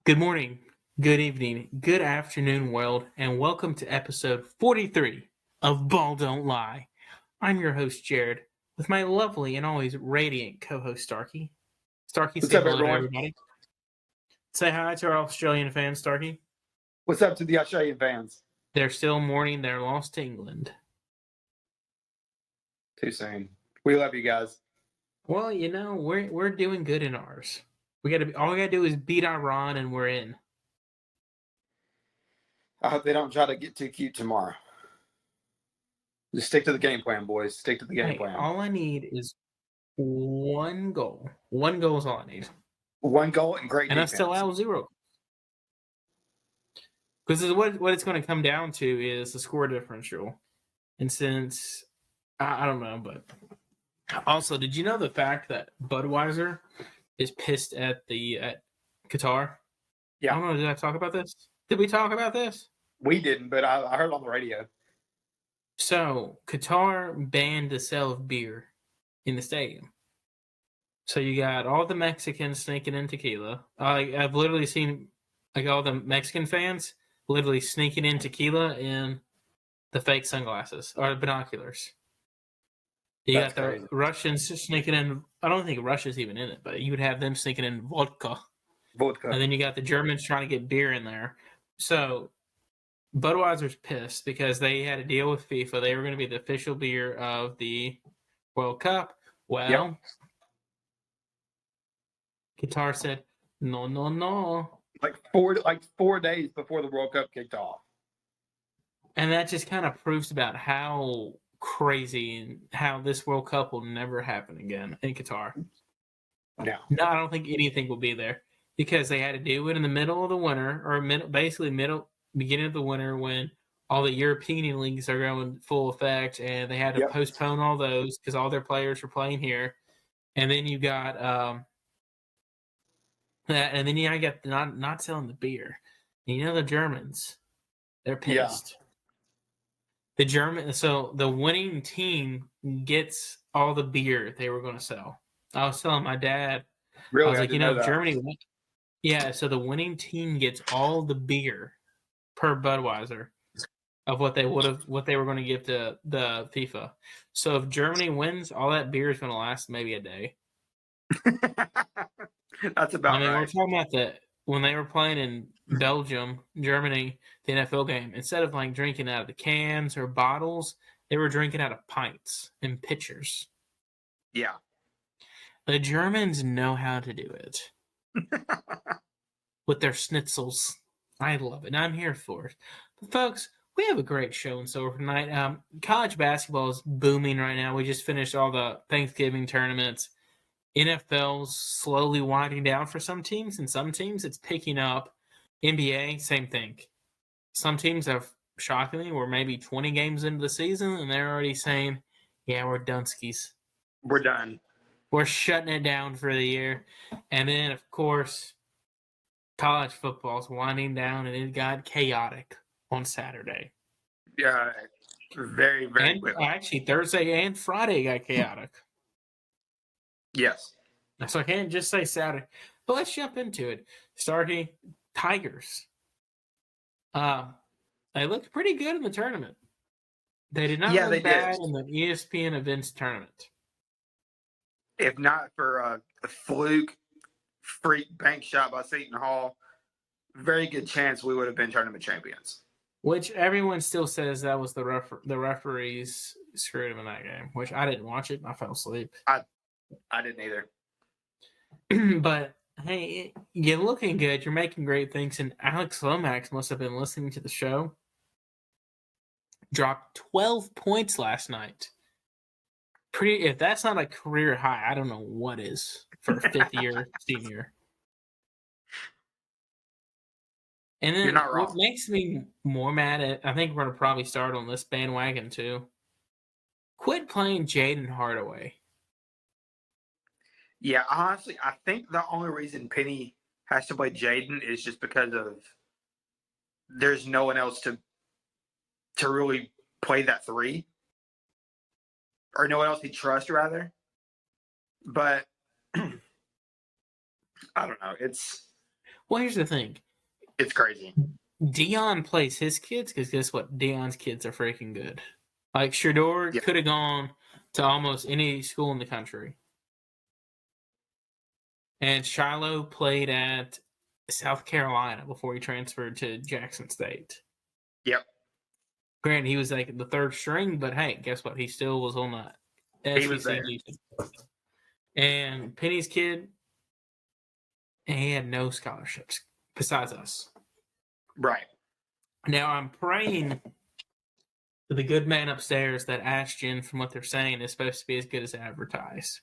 Good morning, good evening, good afternoon, world, and welcome to episode 43 of Ball Don't Lie. I'm your host, Jared, with my lovely and always radiant co-host, Starkey. Starkey, What's say up, hello to everyone? everybody. Say hi to our Australian fans, Starkey. What's up to the Australian fans? They're still mourning their loss to England. Too soon. We love you guys. Well, we're doing good in ours. All we gotta do is beat Iran and we're in. I hope they don't try to get too cute tomorrow. Just stick to the game plan, boys. Stick to the game plan. All I need is one goal. One goal is all I need. One goal and great defense. I still allow 0. Because what it's going to come down to is the score differential. And since, I don't know, but also, did you know the fact that Budweiser is pissed at Qatar? Yeah. I don't know, did I talk about this? Did we talk about this? We didn't, but I heard on the radio. So, Qatar banned the sale of beer in the stadium. So you got all the Mexicans sneaking in tequila. I've literally seen all the Mexican fans literally sneaking in tequila in the fake sunglasses or binoculars. That's got crazy. The Russians sneaking in. I don't think Russia's even in it, but you would have them sneaking in vodka. And then you got the Germans trying to get beer in there. So Budweiser's pissed because they had a deal with FIFA. They were going to be the official beer of the World Cup. Well, Qatar said, no. Like 4 days before the World Cup kicked off. And that just kind of proves about how crazy and how this World Cup will never happen again in Qatar. No, I don't think anything will be there because they had to do it in the middle of the winter or beginning of the winter when all the European leagues are going full effect, and they had to postpone all those because all their players were playing here. And then you got that, and then I got not selling the beer. And the Germans, they're pissed. Yeah. So the winning team gets all the beer they were going to sell. I was telling my dad, really, I was like, Germany. Yeah, so the winning team gets all the beer per Budweiser of what they were going to give to the FIFA. So if Germany wins, all that beer is going to last maybe a day. That's about right. We're talking about when they were playing in Belgium, Germany, the NFL game, instead of drinking out of the cans or bottles, they were drinking out of pints and pitchers. Yeah. The Germans know how to do it. With their schnitzels. I love it. And I'm here for it. But folks, we have a great show in store tonight. College basketball is booming right now. We just finished all the Thanksgiving tournaments. NFL's slowly winding down for some teams, and some teams it's picking up. NBA, same thing. Some teams have, shockingly, we're maybe 20 games into the season, and they're already saying, yeah, we're dunskies. We're done. We're shutting it down for the year. And then, of course, college football's winding down, and it got chaotic on Saturday. Yeah, very, very quickly. Actually, Thursday and Friday got chaotic. Yes. So I can't just say Saturday. But let's jump into it. Starkey, Tigers. They looked pretty good in the tournament. They did not look bad in the ESPN events tournament. If not for a fluke freak bank shot by Seton Hall, very good chance we would have been tournament champions. Which everyone still says that was the referees screwed him in that game, which I didn't watch it. I fell asleep. I didn't either. But, hey, you're looking good. You're making great things. And Alex Lomax must have been listening to the show. Dropped 12 points last night. If that's not a career high, I don't know what is for a fifth-year senior. And then what makes me more mad I think we're going to probably start on this bandwagon too. Quit playing Jaden Hardaway. Yeah, honestly, I think the only reason Penny has to play Jaden is just because of there's no one else to really play that three. Or no one else he trusts, rather. But I don't know. Well, here's the thing. It's crazy. Dion plays his kids because guess what? Dion's kids are freaking good. Like Shador could have gone to almost any school in the country. And Shiloh played at South Carolina before he transferred to Jackson State. Yep. Granted, he was like the third string, but hey, guess what? He still was on the SEC defense. And Penny's kid, he had no scholarships besides us. Right. Now, I'm praying to the good man upstairs that Ashton, from what they're saying, is supposed to be as good as advertised.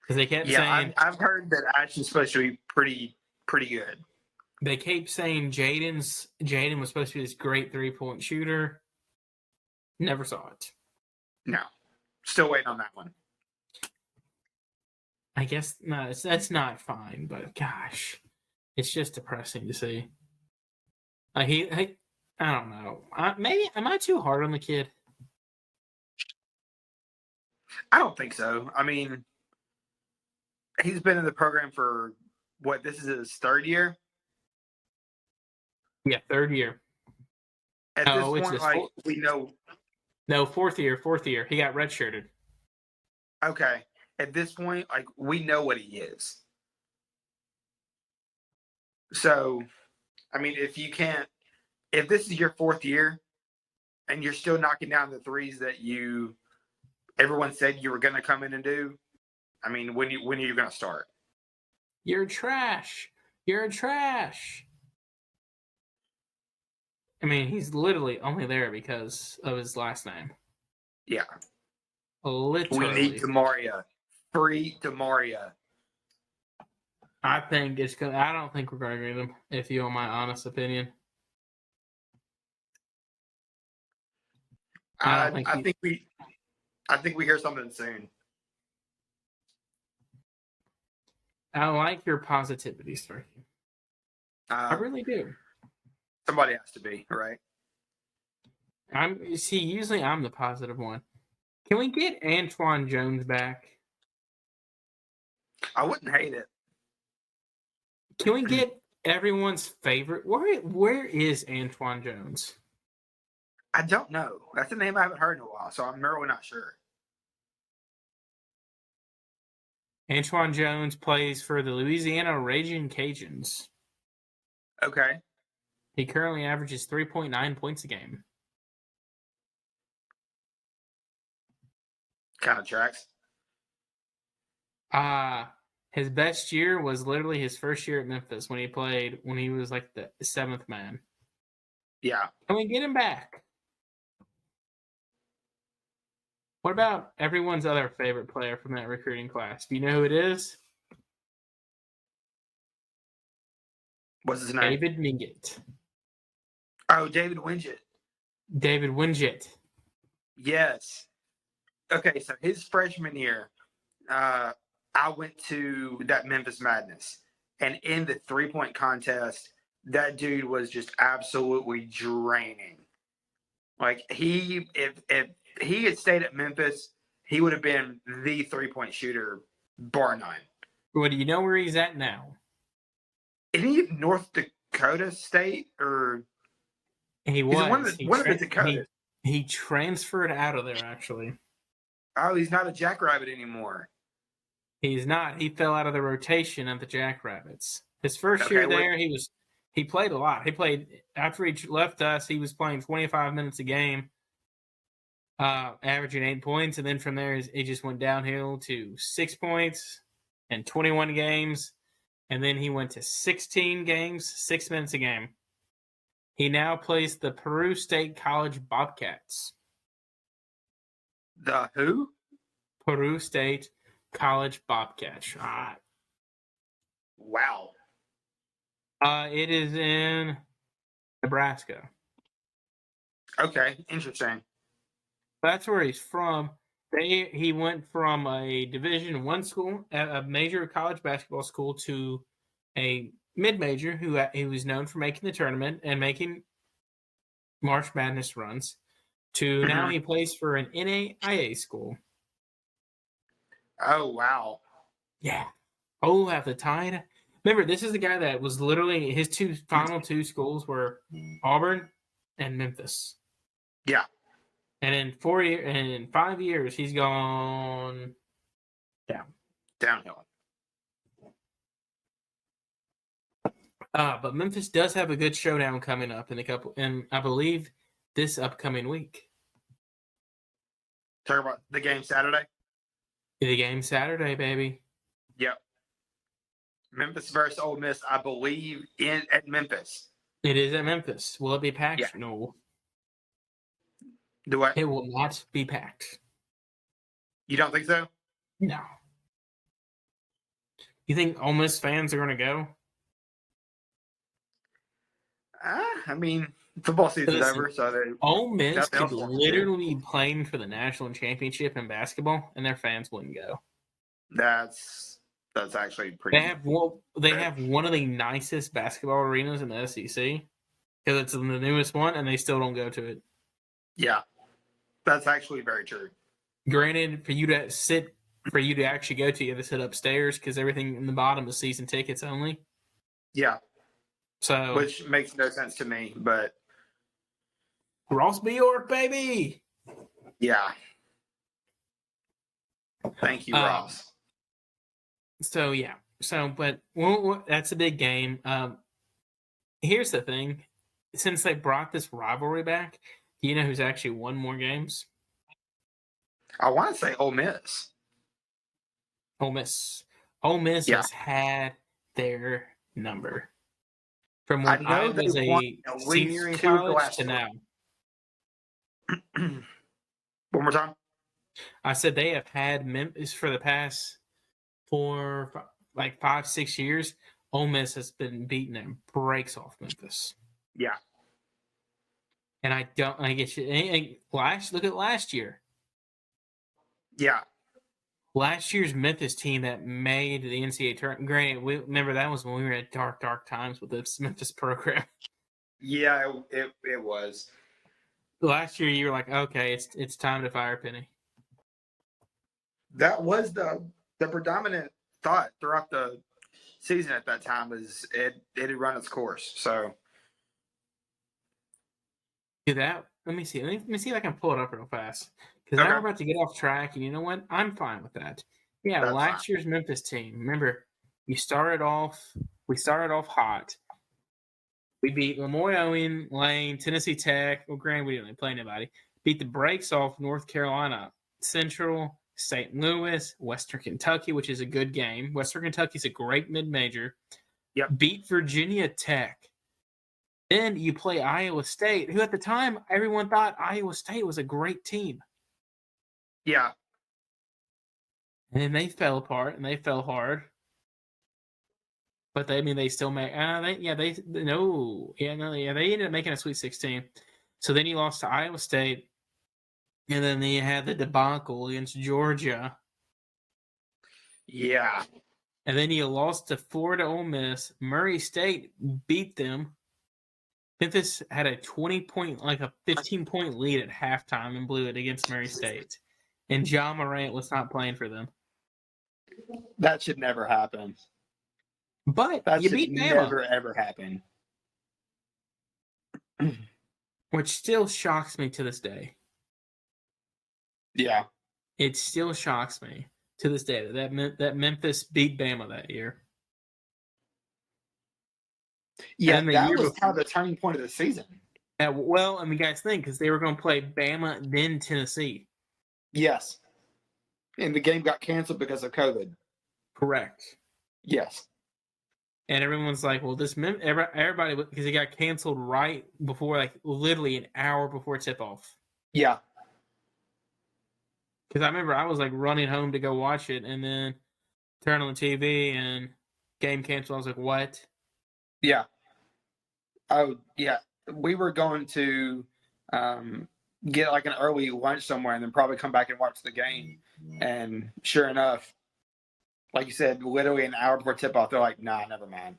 Because they kept saying... I've heard that Ashton's supposed to be pretty good. They kept saying Jaden was supposed to be this great three-point shooter. Never saw it. No. Still waiting on that one. I guess no, that's not fine, but gosh, it's just depressing to see. I don't know. Maybe am I too hard on the kid? I don't think so. I mean, he's been in the program for what? This is his third year. Yeah, third year. At this point, like we know. No, fourth year. He got redshirted. Okay. At this point, like we know what he is. So, I mean, if this is your fourth year and you're still knocking down the threes that everyone said you were going to come in and do, I mean, when are you going to start? You're trash. You're trash. I mean, he's literally only there because of his last name. Yeah. Literally. We need Demaria. Free Demaria. I think it's good. I don't think we're going to get him, if you want my honest opinion. I think we hear something soon. I like your positivity, Sparky. I really do. Somebody has to be, right? Usually I'm the positive one. Can we get Antoine Jones back? I wouldn't hate it. Can we get everyone's favorite? Where is Antoine Jones? I don't know. That's a name I haven't heard in a while, so I'm really not sure. Antoine Jones plays for the Louisiana Raging Cajuns. Okay. He currently averages 3.9 points a game. Kind of tracks. His best year was literally his first year at Memphis when he was like the seventh man. Yeah. Can we get him back? What about everyone's other favorite player from that recruiting class? Do you know who it is? What's his name? David Mingett. Oh, David Wingett. David Wingett. Yes. Okay, so his freshman year, I went to that Memphis Madness, and in the 3-point contest, that dude was just absolutely draining. Like if he had stayed at Memphis, he would have been the 3-point shooter, bar none. Well, do you know where he's at now? Isn't he North Dakota State or? He was one of the Dakotas. He transferred out of there actually. Oh, he's not a Jackrabbit anymore. He's not. He fell out of the rotation of the Jackrabbits. His first year there, he played a lot. He played after he left us. He was playing 25 minutes a game, averaging 8 points, and then from there he just went downhill to 6 points and 21 games, and then he went to 16 games, 6 minutes a game. He now plays the Peru State College Bobcats. The who? Peru State College Bobcats. Wow. It is in Nebraska. Okay, interesting. That's where he's from. He went from a Division I school, a major college basketball school, to a mid-major who was known for making the tournament and making March Madness runs, to now he plays for an NAIA school. Oh, wow. Yeah. Oh, have the Tide Remember, this is the guy that was literally his final two schools were Auburn and Memphis. Yeah. And in 5 years, he's gone downhill. But Memphis does have a good showdown coming up in I believe this upcoming week. Talk about the game Saturday. The game Saturday, baby. Yep. Memphis versus Ole Miss, I believe, at Memphis. It is at Memphis. Will it be packed? Yeah. No. Do what? It will not be packed. You don't think so? No. You think Ole Miss fans are going to go? I mean, football season's over, so Ole Miss could literally be playing for the national championship in basketball, and their fans wouldn't go. That's actually pretty. They have one of the nicest basketball arenas in the SEC because it's the newest one, and they still don't go to it. Yeah, that's actually very true. Granted, for you to actually go to, you have to sit upstairs because everything in the bottom is season tickets only. Yeah. So, which makes no sense to me, but Ross B. York, baby. Yeah. Thank you, Ross. So yeah. But that's a big game. Here's the thing: since they brought this rivalry back, do you know who's actually won more games? I want to say Ole Miss. Ole Miss has had their number. From when I was a senior in college to now. One more time. I said they have had Memphis for the past 5-6 years. Ole Miss has been beating and breaks off Memphis. Yeah. And I get you. Look at last year. Yeah. Last year's Memphis team that made the NCAA tournament. Granted, remember that was when we were at dark times with this Memphis program. Yeah, it was. Last year, you were like, okay, it's time to fire Penny. That was the predominant thought throughout the season at that time was it had run its course. So do that. Let me see. Let me see if I can pull it up real fast. Because now we're about to get off track, and you know what? I'm fine with that. Yeah, that's last year's Memphis team. Remember, we started off hot. We beat Lemoyne, Lane, Tennessee Tech. Well, granted, we didn't play anybody. Beat the brakes off North Carolina Central, St. Louis, Western Kentucky, which is a good game. Western Kentucky's a great mid-major. Yep. Beat Virginia Tech. Then you play Iowa State, who at the time everyone thought Iowa State was a great team. Yeah. And then they fell apart and they fell hard. But they still made they ended up making a Sweet 16. So then you lost to Iowa State, and then you had the debacle against Georgia. Yeah. And then you lost to Florida Ole Miss. Murray State beat them. Memphis had a 15-point lead at halftime and blew it against Murray State. And John Morant was not playing for them. That should never happen. But that you beat Bama. Never ever happen. Which still shocks me to this day. Yeah. It still shocks me to this day that Memphis beat Bama that year. Yeah, that was kind of the turning point of the season. Well, and the guys think because they were going to play Bama, then Tennessee. Yes. And the game got canceled because of COVID. Correct. Yes. And everyone's like, well, everybody, because it got canceled right before, literally an hour before tip-off. Yeah. Because I remember I was, running home to go watch it, and then turn on the TV, and game canceled. I was like, what? Yeah. Oh, yeah. We were going to get, an early lunch somewhere and then probably come back and watch the game. And sure enough, like you said, literally an hour before tip-off, they're like, nah, never mind.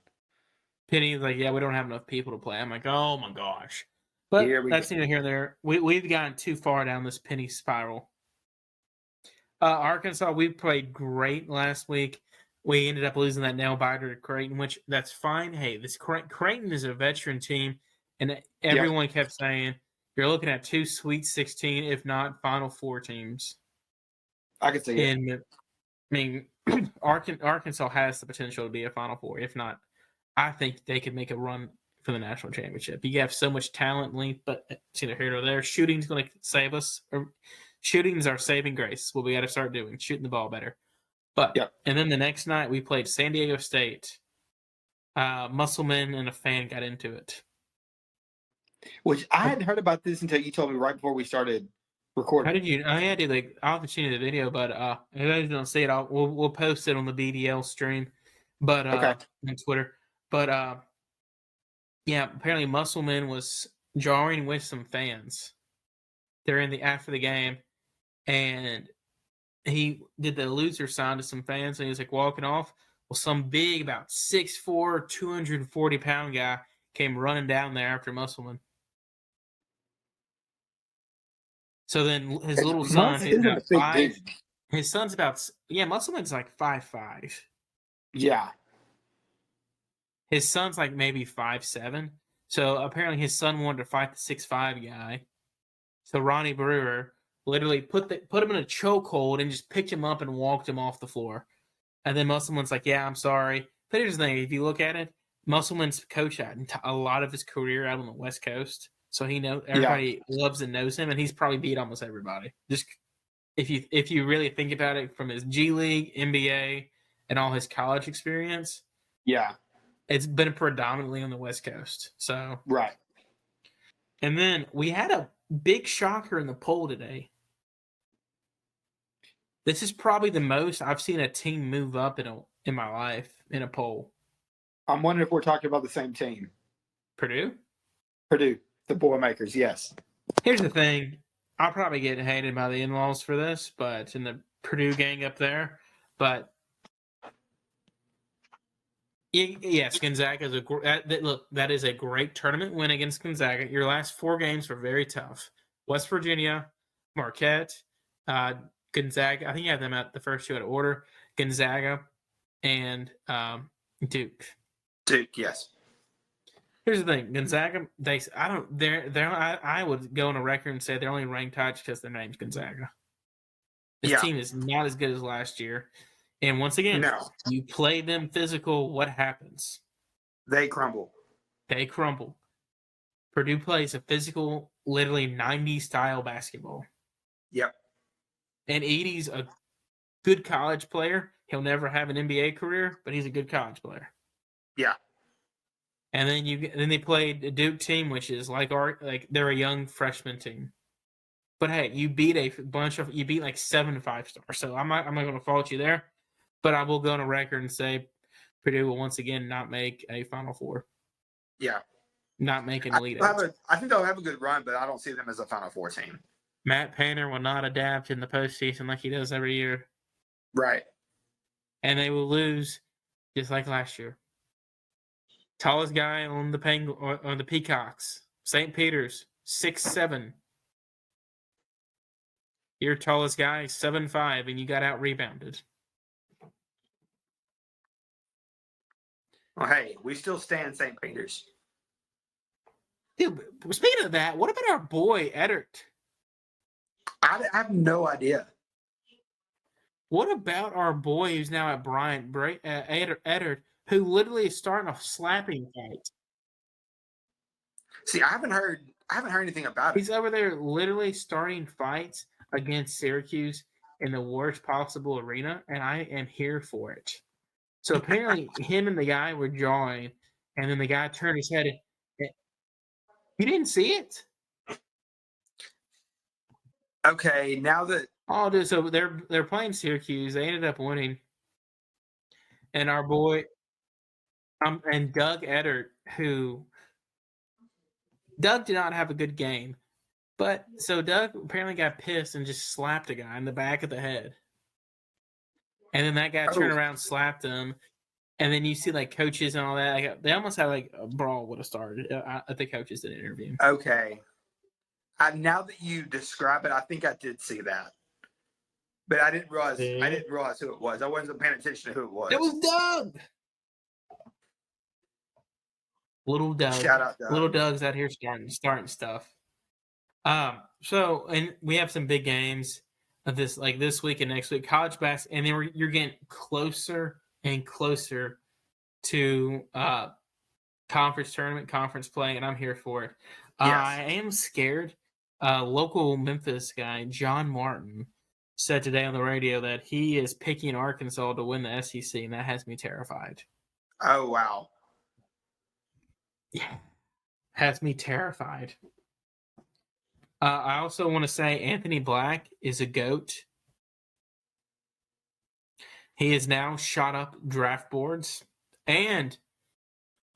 Penny's like, yeah, we don't have enough people to play. I'm like, oh, my gosh. But that's neither here nor there. We've gotten too far down this Penny spiral. Arkansas, we played great last week. we ended up losing that nail biter to Creighton, which that's fine. Hey, this Creighton is a veteran team, and everyone kept saying you're looking at 2 Sweet 16, if not Final Four teams. I could see it. And I mean, Arkansas has the potential to be a Final Four. If not, I think they could make a run for the national championship. You have so much talent, length, but it's either here or there. Shooting's going to save us. Shooting's our saving grace. What we got to start doing, shooting the ball better. But and then the next night we played San Diego State. Musselman and a fan got into it. Which I hadn't heard about this until you told me right before we started recording. How did you? I had to I'll have to see the video, but if you guys don't see it, we'll post it on the BDL stream, but on Twitter. But yeah, apparently Musselman was jarring with some fans after the game, and he did the loser sign to some fans, and he was like walking off. Well, some big, about 6'4", 240-pound guy came running down there after Musselman. So then his little son, his son's about, Musselman's like 5'5". Yeah. His son's like maybe 5'7". So apparently his son wanted to fight the 6'5" guy. So Ronnie Brewer literally put him in a chokehold and just picked him up and walked him off the floor. And then Musselman's like, yeah, I'm sorry. But here's the thing. If you look at it, Musselman's coached a lot of his career out on the West Coast. So he knows everybody loves and knows him, and he's probably beat almost everybody. Just if you really think about it from his G League, NBA, and all his college experience, it's been predominantly on the West Coast. So and then we had a big shocker in the poll today. This is probably the most I've seen a team move up in my life in a poll. I'm wondering if we're talking about the same team. Purdue, the Boilermakers, yes. Here's the thing. I'll probably get hated by the in-laws for this, but in the Purdue gang up there. But yes, Gonzaga is that is a great tournament win against Gonzaga. Your last 4 games were very tough. West Virginia, Marquette, Gonzaga. I think you have them at the first 2 out of order. Gonzaga and Duke. Duke, yes. Here's the thing, Gonzaga. I would go on a record and say they're only ranked high because their name's Gonzaga. This team is not as good as last year, and once again, you play them physical. What happens? They crumble. Purdue plays a physical, literally 90s style basketball. Yep. And Edey's a good college player. He'll never have an NBA career, but he's a good college player. Yeah. And then they played a Duke team, which is like they're a young freshman team. But hey, you beat like 7 5-stars. So I'm not going to fault you there, but I will go on a record and say Purdue will once again not make a Final Four. Yeah. Not make an Elite Eight. I think they'll have a good run, but I don't see them as a Final Four team. Matt Painter will not adapt in the postseason like he does every year. Right. And they will lose just like last year. Tallest guy on the Peacocks, St. Peter's, 6'7". Your tallest guy, 7'5", and you got out rebounded. Well, hey, we still stand St. Peter's. Dude, speaking of that, what about our boy Eddard? I have no idea. What about our boy who's now at Bryant, Eddard, who literally is starting a slapping fight? See, I haven't heard anything about it. He's over there literally starting fights against Syracuse in the worst possible arena, and I am here for it. So apparently him and the guy were jawing, and then the guy turned his head. You didn't see it? Okay, now that dude, so they're playing Syracuse. They ended up winning, and our boy, and Doug Eddard, Doug did not have a good game, but so Doug apparently got pissed and just slapped a guy in the back of the head, and then that guy turned around, slapped him. And then you see like coaches and all that. They almost had like a brawl would have started if the coaches didn't interview. Okay. Now that you describe it, I think I did see that. but I didn't realize who it was. I wasn't paying attention to who it was. It was Doug. Little Doug. Shout out Doug. Little Doug's out here starting stuff. So and we have some big games of this week and next week, college basketball, and then you're getting closer and closer to conference tournament, conference play, and I'm here for it. Yes. I am scared. Local Memphis guy, John Martin, said today on the radio that he is picking Arkansas to win the SEC, and that has me terrified. Oh, wow. Yeah. Has me terrified. I also want to say Anthony Black is a GOAT. He is now shot up draft boards. And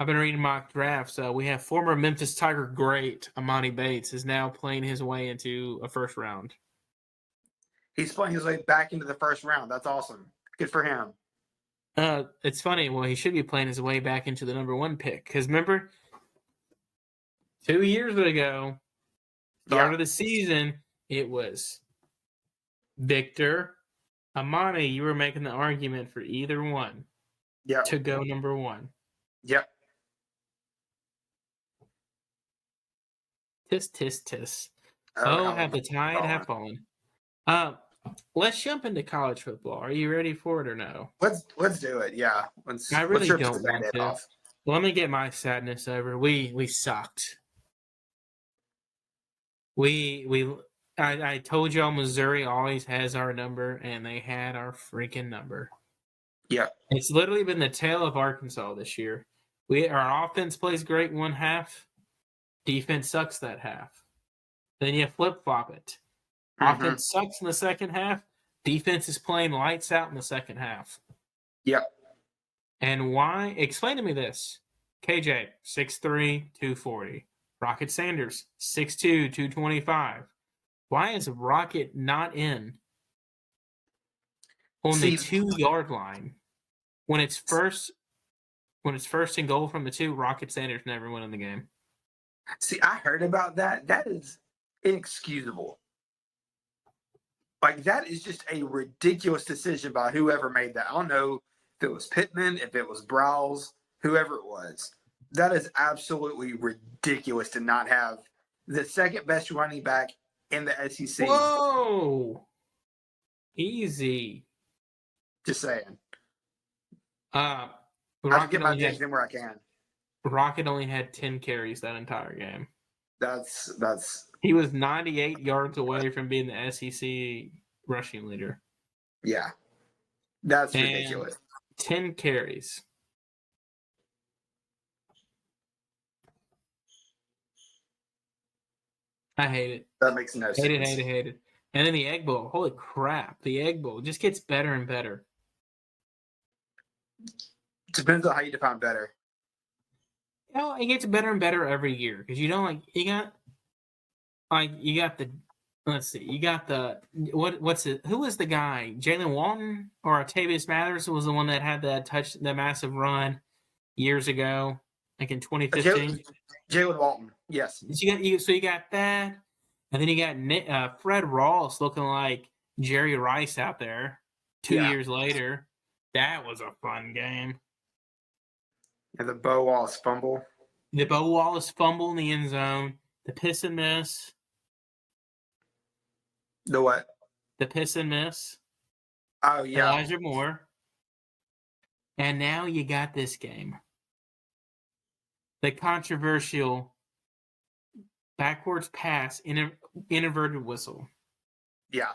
I've been reading mock drafts. We have former Memphis Tiger great Amani Bates is now playing his way into a first round. He's playing his way back into the first round. That's awesome. Good for him. It's funny. Well, he should be playing his way back into the number 1 pick. Because remember, 2 years ago, start of the season, it was Victor, Amani. You were making the argument for either one to go number 1. Yep. Tis, tis, tis. Have the tide have fallen. Let's jump into college football. Are you ready for it or no? Let's do it. Yeah. I really don't want to. Well, let me get my sadness over. We sucked. I told y'all Missouri always has our number, and they had our freaking number. Yeah. It's literally been the tale of Arkansas this year. Our offense plays great one half. Defense sucks that half. Then you flip-flop it. Mm-hmm. Offense sucks in the second half. Defense is playing lights out in the second half. Yep. And why? Explain to me this. KJ, 6'3", 240. Rocket Sanders, 6'2", 225. Why is Rocket not in on the 2-yard line? When it's first and goal from the 2, Rocket Sanders never went in the game. See, I heard about that. That is inexcusable. Like, that is just a ridiculous decision by whoever made that. I don't know if it was Pittman, if it was Browse, whoever it was. That is absolutely ridiculous to not have the second best running back in the SEC. Whoa! Easy. Just saying. I get my things in where I can. Rocket only had 10 carries that entire game. That's. He was 98 yards away from being the SEC rushing leader. Yeah, that's ridiculous. 10 carries. I hate it. That makes no sense. Hate it. And then the Egg Bowl. Holy crap. The Egg Bowl just gets better and better. Depends on how you define better. You know, it gets better and better every year. Because you got the, let's see, you got the, what's it, who was the guy? Jalen Walton or Octavius Mathers was the one that had that massive run years ago, like in 2015? Jalen Walton, yes. So you got that, and then you got Fred Ross looking like Jerry Rice out there 2 years later. That was a fun game. And the Bo Wallace fumble. The Bo Wallace fumble in the end zone. The piss and miss. The what? The piss and miss. Oh, yeah. Elijah Moore. And now you got this game. The controversial backwards pass inverted whistle. Yeah.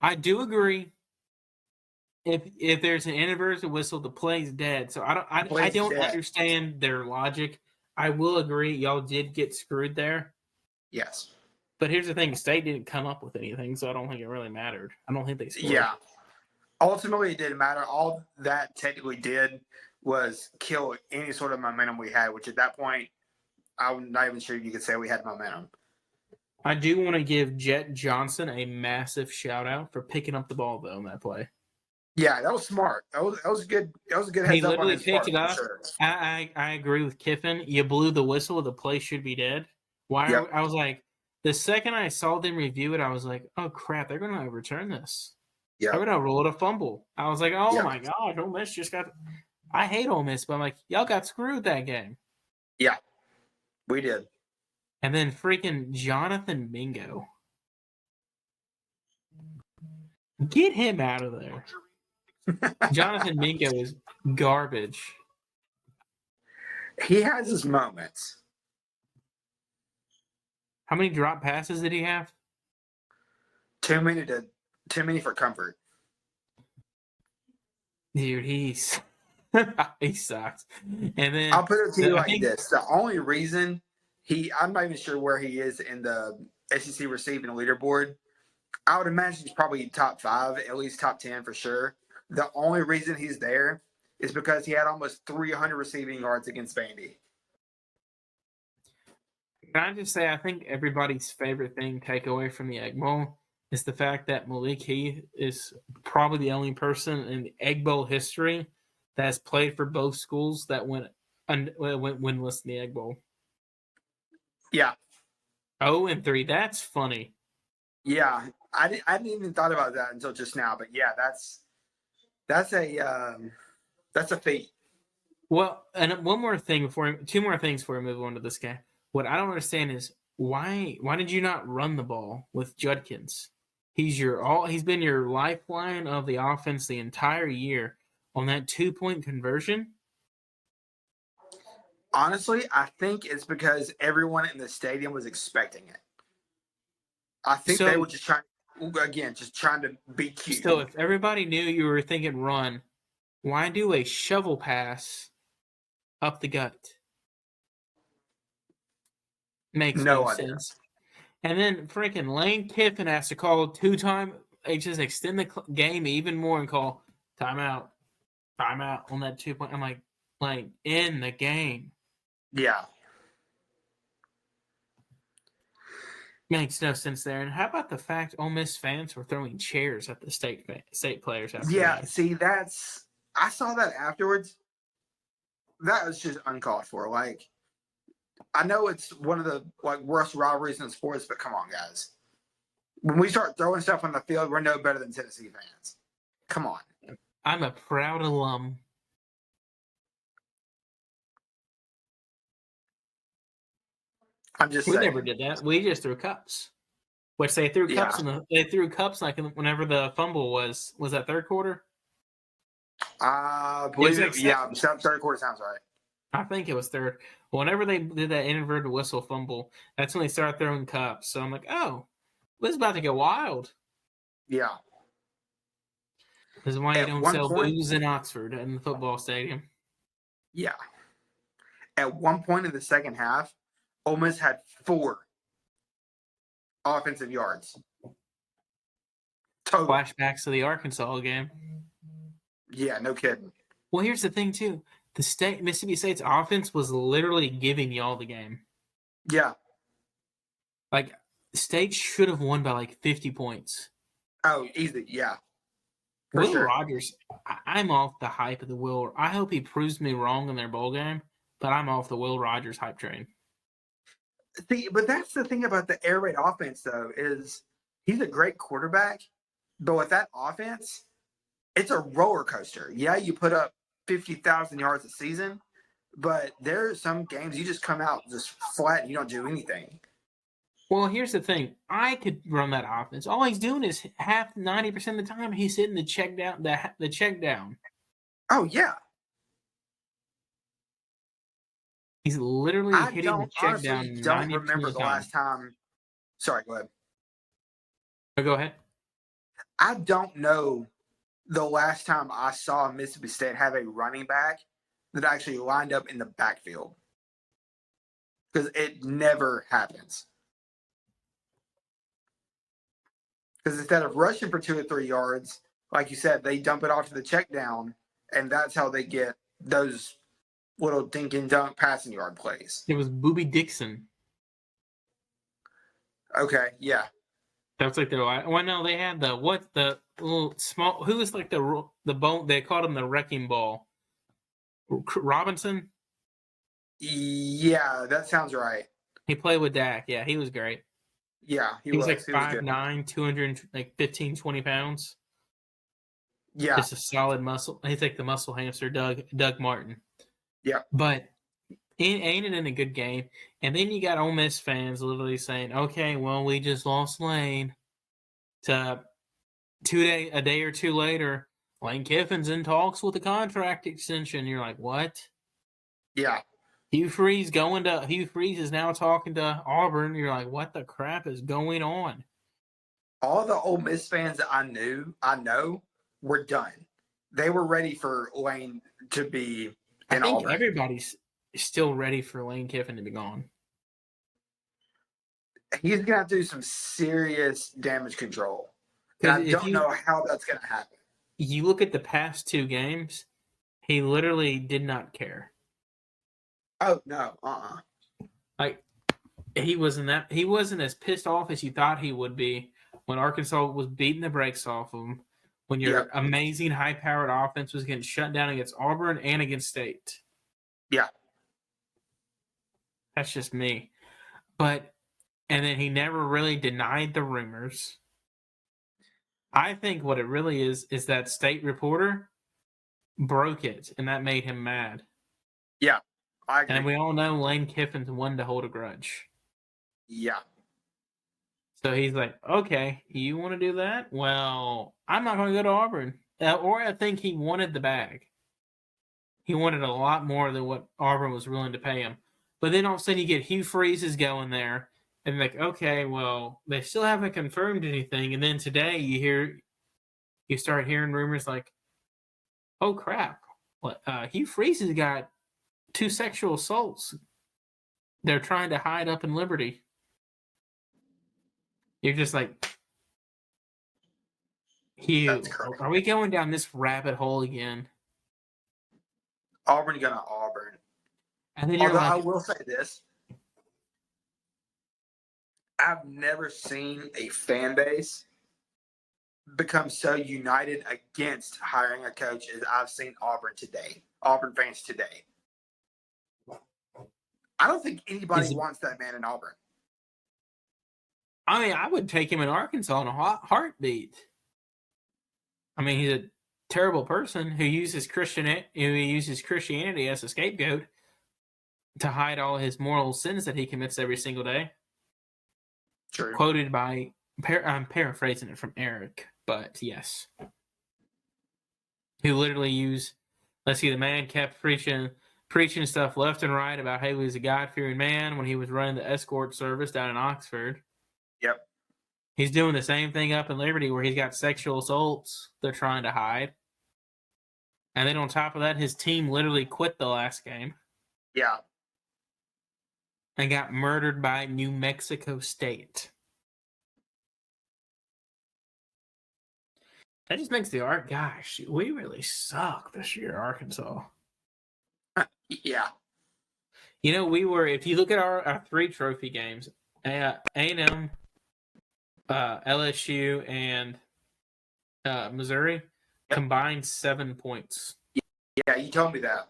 I do agree. If there's an inverted whistle, the play's dead. So I don't understand their logic. I will agree, y'all did get screwed there. Yes. But here's the thing: State didn't come up with anything, so I don't think it really mattered. I don't think they scored. Yeah. Ultimately, it didn't matter. All that technically did was kill any sort of momentum we had, which at that point, I'm not even sure you could say we had momentum. I do want to give Jet Johnson a massive shout out for picking up the ball though in that play. Yeah, that was smart. That was good. That was a good heads up on his part. He literally picked it up. Sure. I agree with Kiffin. You blew the whistle. The play should be dead. Why? Yep. I was like, The second I saw them review it, I was like, "Oh crap, they're gonna overturn this. Yeah, They're gonna roll it a fumble." I was like, "Oh yeah, my gosh, Ole Miss just got." I hate Ole Miss, but I'm like, y'all got screwed that game. yeah. We did. And then freaking Jonathan Mingo, get him out of there. Jonathan Mingo is garbage. He has his moments. How many drop passes did he have? Too many for comfort. Dude, he's he sucks. And then I'll put it to you I like think this: the only reason I'm not even sure where he is in the SEC receiving leaderboard. I would imagine he's probably top 5, at least top 10 for sure. The only reason he's there is because he had almost 300 receiving yards against Vandy. can I just say I think everybody's favorite thing take away from the Egg Bowl is the fact that Malik Heath is probably the only person in the Egg Bowl history that has played for both schools that went winless in the Egg Bowl. Yeah, 0-3. That's funny. yeah. I didn't even thought about that until just now, but yeah, that's a feat. Well, and two more things before we move on to this guy. What I don't understand is why did you not run the ball with Judkins? He's been your lifeline of the offense the entire year on that 2-point conversion. Honestly, I think it's because everyone in the stadium was expecting it. I think they So were just trying to be cute. so if everybody knew you were thinking run, why do a shovel pass up the gut? Makes no idea. sense. And then freaking Lane Kiffin has to call 2-time. They just extend the game even more and call timeout on that 2-point. I'm like in the game. Yeah. Makes no sense there. And how about the fact Ole Miss fans were throwing chairs at the state players after the game? See, I saw that afterwards. That was just uncalled for. Like, I know it's one of the worst rivalries in sports, but come on, guys. When we start throwing stuff on the field, we're no better than Tennessee fans. Come on. I'm a proud alum. I'm just We saying. never did that. We just threw cups. Which they threw cups they threw cups like whenever the fumble was that third quarter? I believe it. Yeah, third quarter sounds right. I think it was third. Whenever they did that inverted whistle fumble, that's when they started throwing cups. So I'm like, oh, this is about to get wild. Yeah. This is why you don't sell booze in Oxford in the football stadium. Yeah. At one point in the second half, Ole Miss had 4 offensive yards. Total. Flashbacks to the Arkansas game. Yeah, no kidding. Well, here's the thing, too. Mississippi State's offense was literally giving y'all the game. Yeah. Like, State should have won by like 50 points. Oh, easy. Yeah. Will Rogers, I'm off the hype of the Will. I hope he proves me wrong in their bowl game, but I'm off the Will Rogers hype train. See, but that's the thing about the air raid offense, though, is he's a great quarterback, but with that offense, it's a roller coaster. Yeah, you put up 50,000 yards a season, but there are some games you just come out just flat and you don't do anything. Well, here's the thing. I could run that offense. All he's doing is 90% of the time he's hitting the check down. The check down. Oh yeah. He's literally hitting the check down. I don't remember the last time. Sorry, go ahead. Oh, go ahead. I don't know the last time I saw Mississippi State have a running back that actually lined up in the backfield, because it never happens. Because instead of rushing for 2 or 3 yards, like you said, they dump it off to the check down, and that's how they get those little dink and dunk passing yard plays. It was Booby Dixon. Okay, yeah. That's like their last. Well, no, they had the little small. Who was like the bone? They called him the wrecking ball. Robinson. Yeah, that sounds right. He played with Dak. Yeah, he was great. Yeah, he He's was. like He was good. 5'9", 200, like 15, 20 pounds. Yeah, Just a solid muscle. He's like the muscle hamster, Doug Martin. yeah. But ain't it in a good game? And then you got Ole Miss fans literally saying, "Okay, well, we just lost Lane." To a day or two later, Lane Kiffin's in talks with a contract extension. You're like, what? Yeah. Hugh Freeze is now talking to Auburn. You're like, what the crap is going on? All the Ole Miss fans that I know, were done. They were ready for Lane to be I in think Auburn. everybody's still ready for Lane Kiffin to be gone. He's gonna have to do some serious damage control, and I don't know how that's gonna happen. You look at the past two games, he literally did not care. Oh no, Like he wasn't as pissed off as you thought he would be when Arkansas was beating the brakes off him, when your amazing high-powered offense was getting shut down against Auburn and against State. Yeah. That's just me. And then he never really denied the rumors. I think what it really is that State reporter broke it, and that made him mad. Yeah, I agree. And we all know Lane Kiffin's one to hold a grudge. Yeah. So he's like, okay, you want to do that? Well, I'm not going to go to Auburn. Or I think he wanted the bag. He wanted a lot more than what Auburn was willing to pay him. But then all of a sudden you get Hugh Freeze going there. And like, okay, well, they still haven't confirmed anything. And then today you start hearing rumors like, oh crap, Hugh Freeze has got 2 sexual assaults they're trying to hide up in Liberty. You're just like, Hugh, are we going down this rabbit hole again? Auburn gonna Auburn. And then I will say this. I've never seen a fan base become so united against hiring a coach as I've seen Auburn fans today. I don't think anybody wants that man in Auburn. I mean, I would take him in Arkansas in a heartbeat. I mean, he's a terrible person who uses Christianity as a scapegoat to hide all his moral sins that he commits every single day. True. Quoted by, I'm paraphrasing it from Eric, but yes. Who literally the man kept preaching stuff left and right about how he was a God-fearing man when he was running the escort service down in Oxford. Yep. He's doing the same thing up in Liberty where he's got sexual assaults they're trying to hide. And then on top of that, his team literally quit the last game. Yeah. And got murdered by New Mexico State. That just makes gosh, we really suck this year, Arkansas. Yeah. You know, if you look at our 3 trophy games, A&M, LSU, and Missouri combined 7 points. Yeah, you told me that.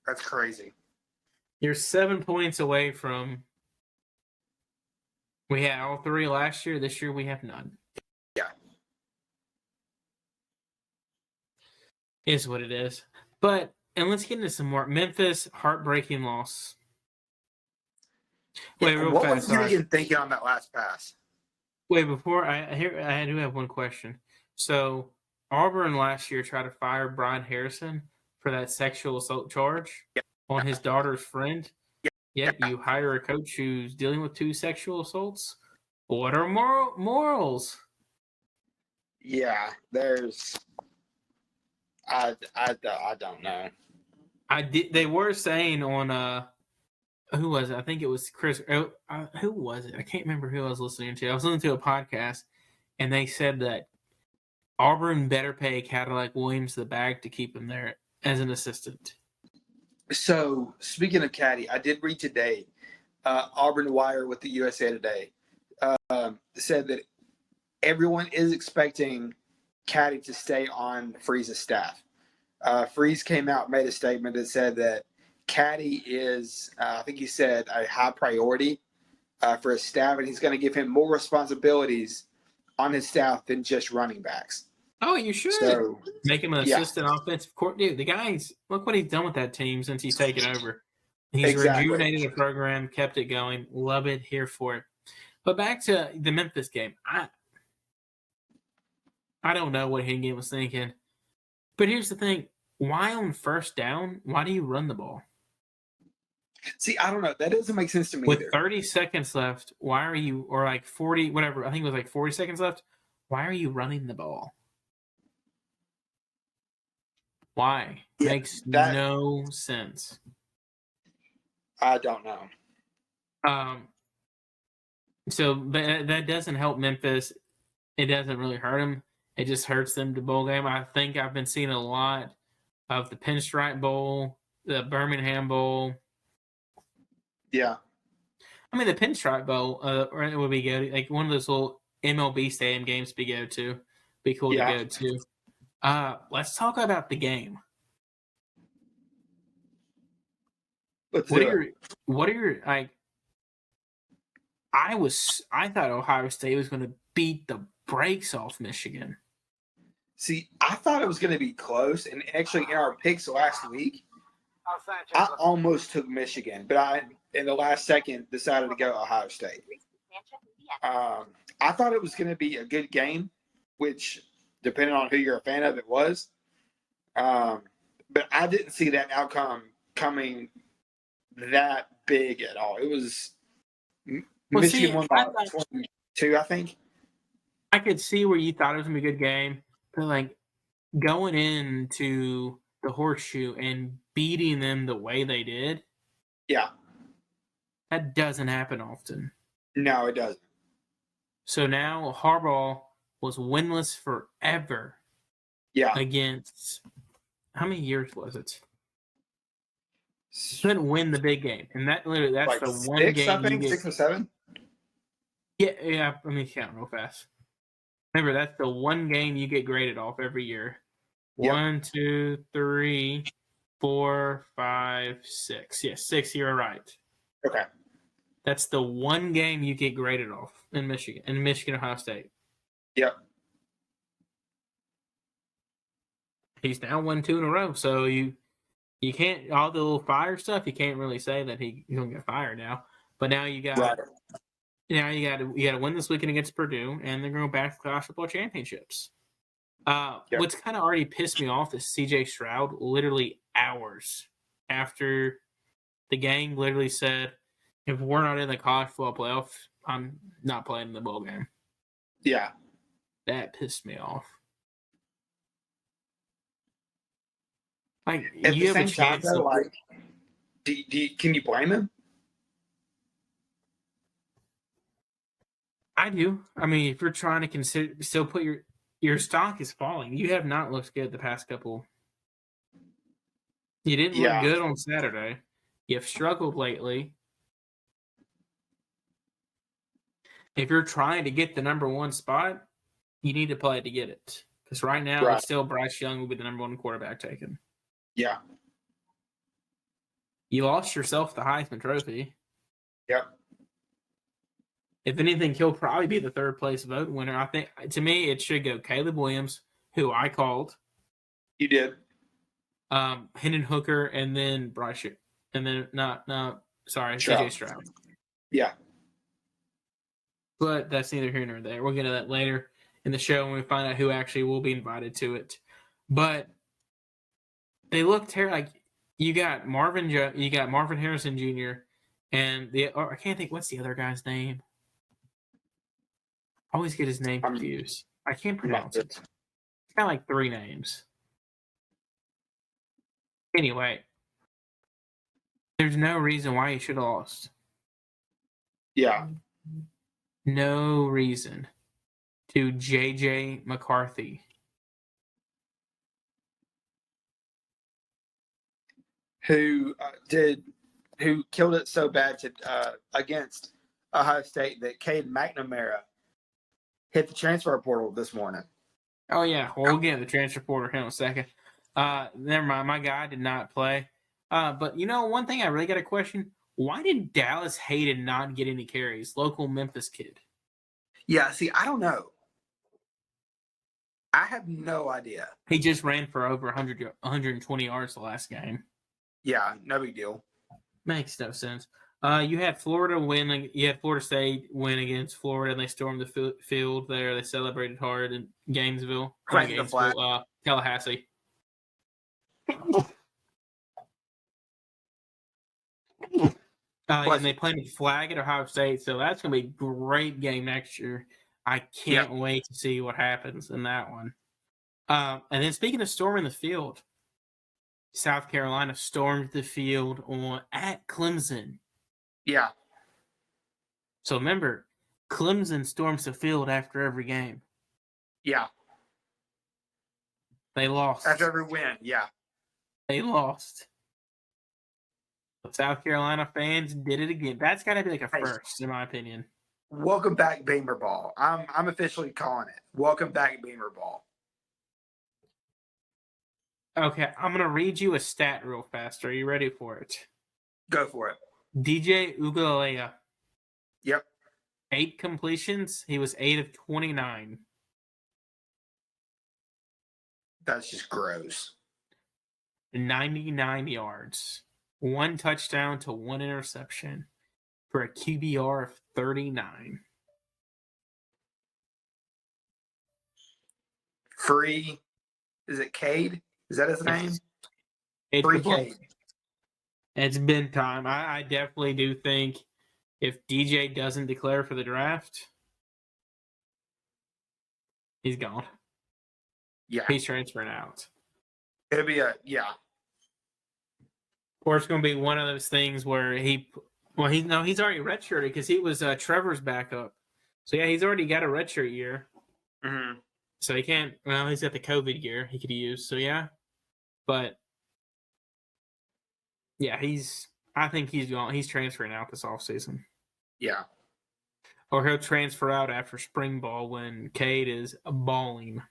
That's crazy. You're 7 points away from. We had all 3 last year. This year we have none. Yeah. Is what it is. And let's get into some more. Memphis, heartbreaking loss. Wait, what was you even thinking on that last pass? Wait, before I do have one question. So Auburn last year tried to fire Brian Harrison for that sexual assault charge on his daughter's friend. Yet you hire a coach who's dealing with 2 sexual assaults. What are morals? Yeah, there's. I don't know. They were saying on who was it? I think it was Chris. Who was it? I can't remember who I was listening to. I was listening to a podcast, and they said that Auburn better pay Cadillac Williams the bag to keep him there as an assistant. So, speaking of Caddy, I did read today, Auburn Wire with the USA Today said that everyone is expecting Caddy to stay on Freeze's staff. Freeze came out, made a statement that said that Caddy is, I think he said, a high priority for his staff, and he's going to give him more responsibilities on his staff than just running backs. Oh, you should. So, make him an yeah. assistant offensive coordinator. Dude, the guy's look what he's done with that team since he's taken over. He's Exactly. rejuvenated the program, kept it going. Love it, here for it. But back to the Memphis game. I don't know what Hingame was thinking. But here's the thing. Why on first down, why do you run the ball? See, I don't know. That doesn't make sense to me With either. 30 seconds left, why are you, or like 40, whatever, I think it was like 40 seconds left, why are you running the ball? Why? Yeah, Makes no sense. I don't know. So that doesn't help Memphis. It doesn't really hurt them. It just hurts them to bowl game. I think I've been seeing a lot of the Pinstripe Bowl, the Birmingham Bowl. Yeah. I mean, the Pinstripe Bowl it would be good. Like one of those little MLB stadium games to go to. Be cool to go to. Let's talk about the game. What are your like? I thought Ohio State was going to beat the brakes off Michigan. See, I thought it was going to be close, and actually in our picks last week, I almost took Michigan, but I, in the last second, decided to go Ohio State. I thought it was going to be a good game, which, depending on who you're a fan of, it was. But I didn't see that outcome coming that big at all. It was Michigan won by 22, I think. I could see where you thought it was going to be a good game, but like going into the Horseshoe and beating them the way they did, yeah, that doesn't happen often. No, it doesn't. So now Harbaugh was winless forever. Yeah. Against how many years was it? Couldn't win the big game, and that's like the one game. I think 6 or 7. Yeah. Let me count real fast. Remember, that's the one game you get graded off every year. Yep. 1, 2, 3, 4, 5, 6. Yes, 6. You're right. Okay. That's the one game you get graded off in Michigan, Ohio State. Yep. He's now won 2 in a row, so you can't, all the little fire stuff, you can't really say that he's gonna get fired now. But now you got to win this weekend against Purdue, and they're going back to college football championships. What's kind of already pissed me off is C.J. Stroud literally hours after the gang literally said, if we're not in the college football playoff, I'm not playing in the bowl game. Yeah. That pissed me off. Like, at you the have same a chance. Time, though, like, can you blame him? I do. I mean, if you're trying to still put your stock is falling. You have not looked good the past couple. You didn't look good on Saturday. You've struggled lately. If you're trying to get the number 1 spot, you need to play to get it. Because right now, it's still Bryce Young will be the number 1 quarterback taken. Yeah. You lost yourself the Heisman Trophy. Yep. If anything, he'll probably be the 3rd place vote winner. I think, to me, it should go Caleb Williams, who I called. You did. Hendon Hooker, and then Bryce Young. And then, CJ Stroud. Yeah. But that's neither here nor there. We'll get to that later in the show when we find out who actually will be invited to it. But they look terrible. Like, you got Marvin Harrison Jr. and I can't think, what's the other guy's name? I always get his name confused. I can't pronounce it. It's got like 3 names. Anyway, there's no reason why he should have lost. Yeah. No reason. To J.J. McCarthy. Who killed it so bad against Ohio State that Cade McNamara hit the transfer portal this morning. Oh, yeah. Well, we'll get to the transfer portal here in a second. Never mind. My guy did not play. But one thing I really got a question: why did Dallas Hayden not get any carries? Local Memphis kid. Yeah, see, I don't know. I have no idea. He just ran for over 120 yards the last game. Yeah, no big deal. Makes no sense. You had Florida win. You had Florida State win against Florida, and they stormed the field there. They celebrated hard in Gainesville. Not Planting the flag. Gainesville. Tallahassee. And they planted flag at Ohio State, so that's going to be a great game next year. I can't wait to see what happens in that one. And then speaking of storming the field, South Carolina stormed the field at Clemson. Yeah. So remember, Clemson storms the field after every game. Yeah. They lost. After every win, yeah. They lost. But South Carolina fans did it again. That's got to be like a first, in my opinion. Welcome back, Beamer Ball. I'm officially calling it. Welcome back, Beamer Ball. Okay, I'm going to read you a stat real fast. Are you ready for it? Go for it. DJ Ugalea. Yep. 8 completions. He was 8 of 29. That's just gross. 99 yards. 1 touchdown to 1 interception for a QBR of 39. Free. Is it Cade? Is that his name? Free Cade. It's been time. I definitely do think if DJ doesn't declare for the draft, he's gone. Yeah. He's transferring out. It'll be Or it's going to be one of those things where he's already redshirted because he was Trevor's backup. So, yeah, he's already got a redshirt year. Mm-hmm. So he can't, he's got the COVID year he could use. So, yeah. But, yeah, I think he's gone. He's transferring out this offseason. Yeah. Or he'll transfer out after spring ball when Cade is balling.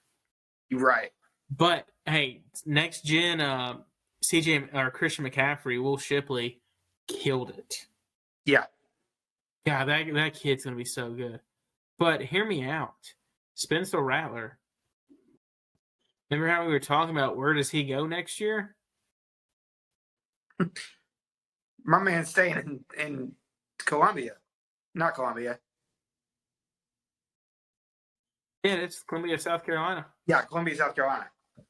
You're right. But, hey, next gen CJ or Christian McCaffrey, Will Shipley killed it. Yeah. Yeah, that kid's going to be so good. But hear me out. Spencer Rattler. Remember how we were talking about where does he go next year? My man's staying in Columbia. Not Columbia. Yeah, it's Columbia, South Carolina. Yeah, Columbia, South Carolina.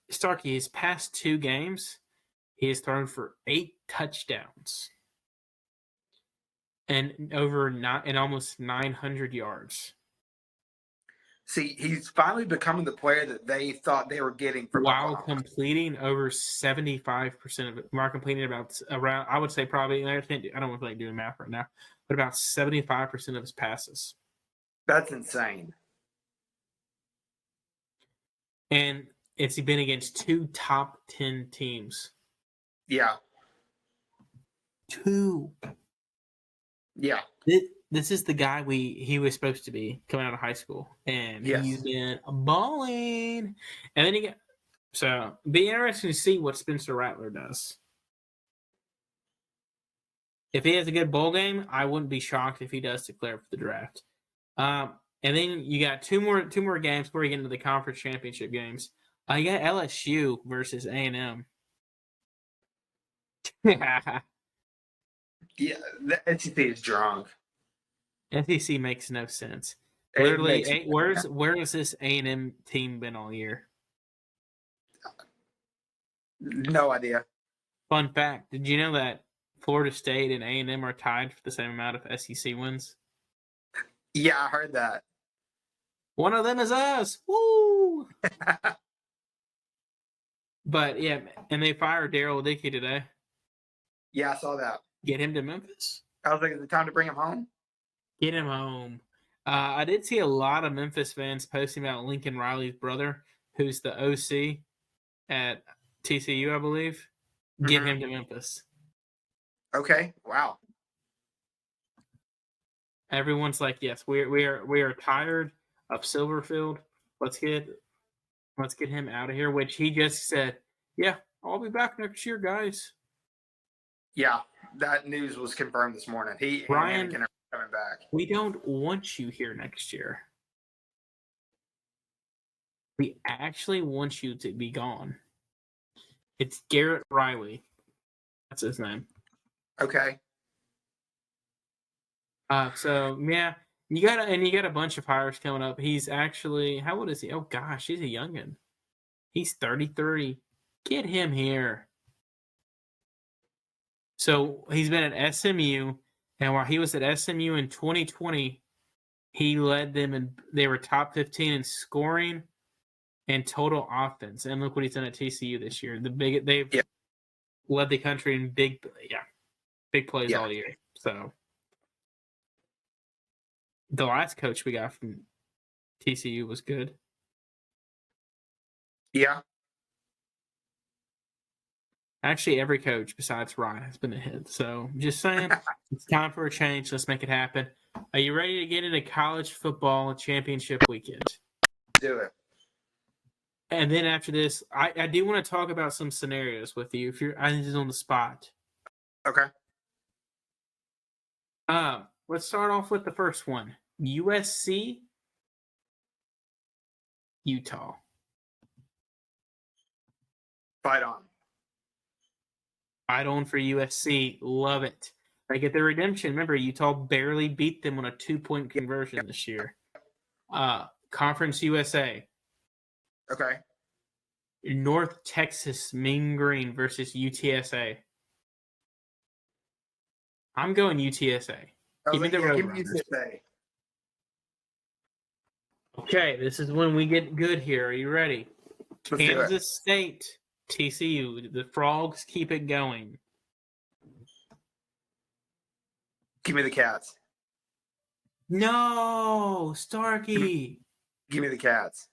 Starkey, his past 2 games, he has thrown for 8 touchdowns and almost 900 yards. See, he's finally becoming the player that they thought they were getting from while Oklahoma. Completing over 75% of it. While completing around, I would say probably, I don't want to like doing math right now, but about 75% of his passes. That's insane. And it's been against 2 top 10 teams. Yeah. 2. Yeah. This is the guy he was supposed to be coming out of high school, and he's been balling. And then so be interesting to see what Spencer Rattler does. If he has a good bowl game, I wouldn't be shocked if he does declare for the draft. And then you got two more games before you get into the conference championship games. You got LSU versus A&M. Yeah, the SEC is drunk. SEC makes no sense. Literally, where has this A&M team been all year? No idea. Fun fact: did you know that Florida State and A&M are tied for the same amount of SEC wins? Yeah, I heard that. One of them is us. Woo! But yeah, and they fired Daryl Dickey today. Yeah, I saw that. Get him to Memphis. I was like, is it time to bring him home? Get him home. I did see a lot of Memphis fans posting about Lincoln Riley's brother, who's the OC at TCU, I believe. Get him to Memphis. Okay. Wow. Everyone's like, yes, we are tired of Silverfield. Let's get him out of here. Which he just said, yeah, I'll be back next year, guys. Yeah, that news was confirmed this morning. He and Ryan, Anakin are coming back. we don't want you here next year. We actually want you to be gone. It's Garrett Riley. That's his name. Okay. So yeah, you got a bunch of hires coming up. He's actually, how old is he? Oh gosh, he's a youngin. He's 33. Get him here. So he's been at SMU, and while he was at SMU in 2020, he led them, and they were top 15 in scoring and total offense. And look what he's done at TCU this year. They've led the country in big plays all year. So the last coach we got from TCU was good. Yeah. Actually, every coach besides Ryan has been a hit. So just saying, it's time for a change. Let's make it happen. Are you ready to get into college football championship weekend? Do it. And then after this, I do want to talk about some scenarios with you. If you're, I think it's on the spot. Okay. Let's start off with the first one. USC, Utah. Fight on. Fight on for USC. Love it. They get their redemption. Remember, Utah barely beat them on a 2-point conversion this year. Conference USA. Okay. North Texas Mean Green versus UTSA. I'm going UTSA. Give me the Roadrunners. Okay, this is when we get good here. Are you ready? Kansas State, TCU. The Frogs keep it going. Give me the Cats. No, Starkey. Give me the Cats.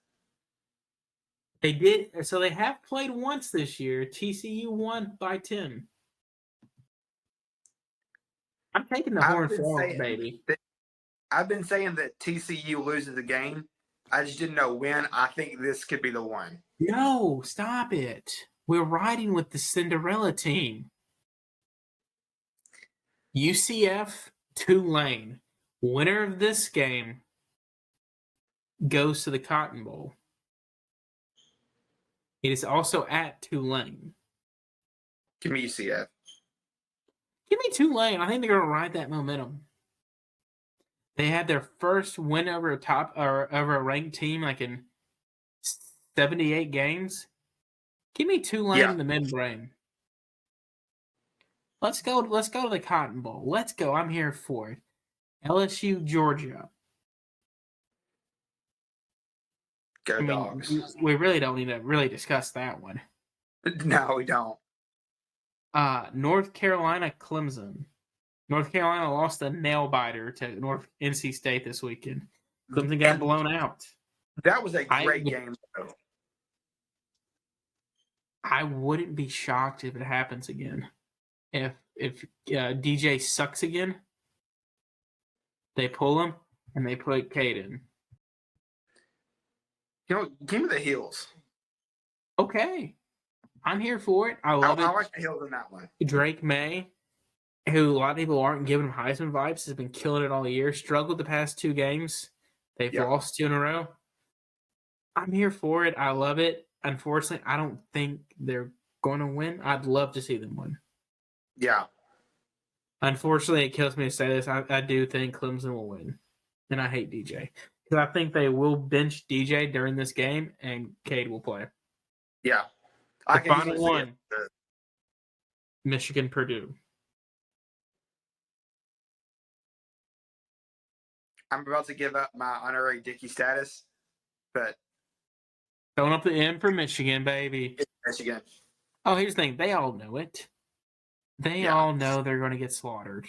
They did. So they have played once this year. TCU won by 10. I'm taking the Horned Frogs, baby. I've been saying that TCU loses the game. I just didn't know when. I think this could be the one. No, stop it. We're riding with the Cinderella team. UCF, Tulane. Winner of this game goes to the Cotton Bowl. It is also at Tulane. Give me UCF. Give me Tulane. I think they're going to ride that momentum. They had their first win over a ranked team like in 78 games. Give me Tulane in the mid-brain. Let's go to the Cotton Bowl. Let's go. I'm here for it. LSU, Georgia. Go Dogs. We really don't need to really discuss that one. No, we don't. North Carolina, Clemson. North Carolina lost a nail-biter to North NC State this weekend. Clemson got blown out. That was a great game, though. I wouldn't be shocked if it happens again. If DJ sucks again, they pull him and they put Caden. Give me the Heels. Okay. I'm here for it. I love it. I like the Heels in that one. Drake May, who a lot of people aren't giving him Heisman vibes, has been killing it all year. Struggled the past 2 games. They've lost 2 in a row. I'm here for it. I love it. Unfortunately, I don't think they're going to win. I'd love to see them win. Yeah. Unfortunately, it kills me to say this. I do think Clemson will win. And I hate DJ. Because I think they will bench DJ during this game, and Cade will play. Yeah. The final one, Michigan, Purdue. I'm about to give up my honorary Dickey status, but Going up the M for Michigan, baby. It's Michigan. Oh, here's the thing. They all know it. They all know they're going to get slaughtered.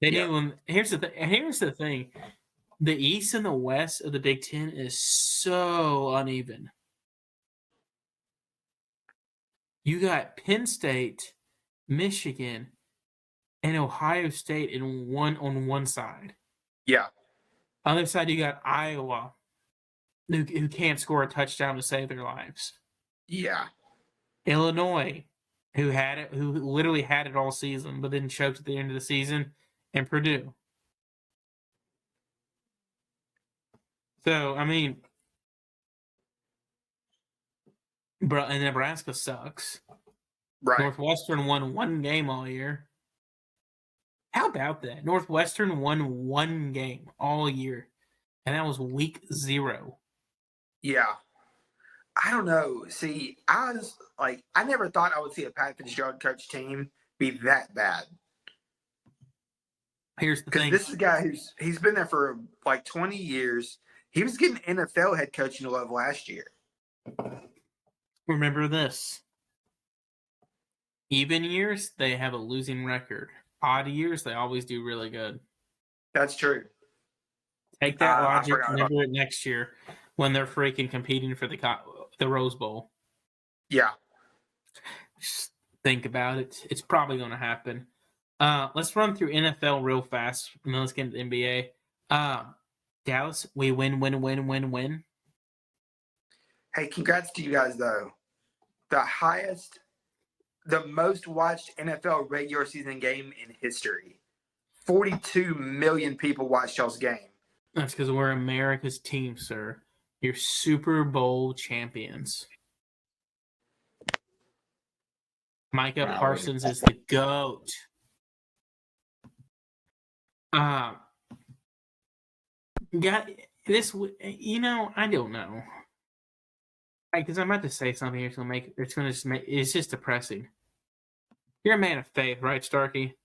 They knew. Here's the thing. The East and the West of the Big Ten is so uneven. You got Penn State, Michigan, and Ohio State on one side. Yeah. On the other side, you got Iowa, who can't score a touchdown to save their lives. Yeah. Illinois, who literally had it all season, but then choked at the end of the season, and Purdue. So, I mean, bro, and Nebraska sucks. Right. Northwestern won one game all year. How about that? Northwestern won one game all year, and that was week 0. Yeah. I don't know. See, I was like, I never thought I would see a Pat Fitzgerald coach team be that bad. Here's the Because thing. this is a guy he's been there for like 20 years. He was getting NFL head coaching love last year. Remember this. Even years, they have a losing record. Odd years, they always do really good. That's true. Take that logic, remember that. it next year when they're freaking competing for the Rose Bowl. Yeah. Just think about it. It's probably going to happen. Let's run through NFL real fast, and then let's get into the NBA. Dallas, we win. Hey, congrats to you guys, though. The most watched NFL regular season game in history. 42 million people watched y'all's game. That's because we're America's team, sir. You're Super Bowl champions. Micah Parsons is the GOAT. This, I don't know. Because I'm about to say something here, it's just depressing. You're a man of faith, right, Starkey?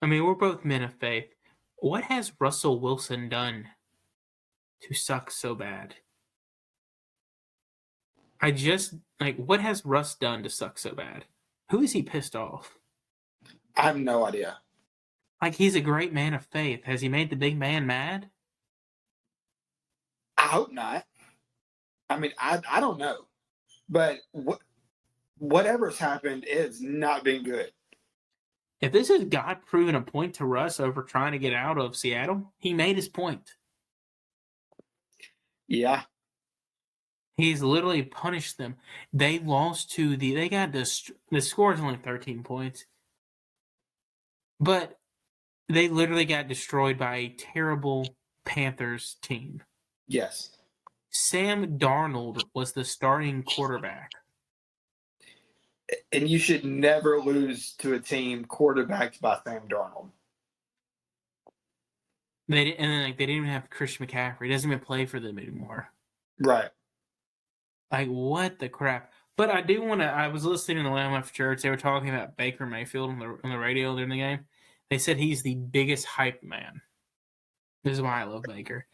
I mean, we're both men of faith. What has Russell Wilson done to suck so bad? What has Russ done to suck so bad? Who is he pissed off? I have no idea. He's a great man of faith. Has he made the big man mad? I hope not. I mean, I don't know. But whatever's happened is not been good. If this is God proving a point to Russ over trying to get out of Seattle, he made his point. Yeah. He's literally punished them. They lost to the score is only 13 points. But they literally got destroyed by a terrible Panthers team. Yes. Sam Darnold was the starting quarterback. And you should never lose to a team quarterbacked by Sam Darnold. They didn't even have Christian McCaffrey. He doesn't even play for them anymore. Right. What the crap? But I do want to. I was listening to the Lamb After Church. They were talking about Baker Mayfield on the radio during the game. They said he's the biggest hype man. This is why I love Baker.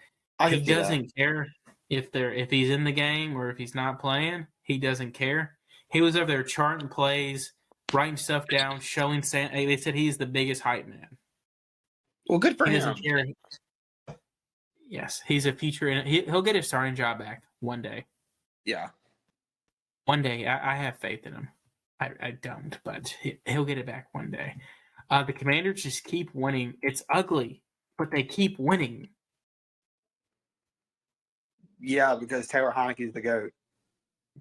He doesn't care if he's in the game or if he's not playing. He doesn't care. He was over there charting plays, writing stuff down, showing. They said he's the biggest hype man. Well, good for him. He doesn't care. Yes, he's a future. He'll get his starting job back one day. Yeah. One day. I have faith in him. I don't, but he'll get it back one day. The Commanders just keep winning. It's ugly, but they keep winning. Yeah, because Taylor Heinicke is the GOAT.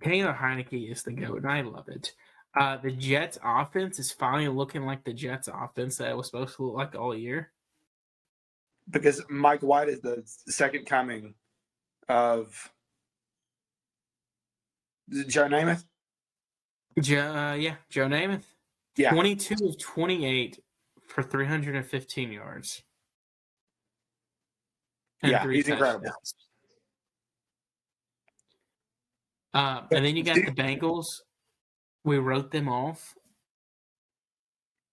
Taylor Heinicke is the GOAT, and I love it. The Jets' offense is finally looking like the Jets' offense that it was supposed to look like all year. Because Mike White is the second coming of Joe Namath. Joe Namath. Yeah. 22 of 28 for 315 yards. And he's incredible. And then you got the Bengals. We wrote them off,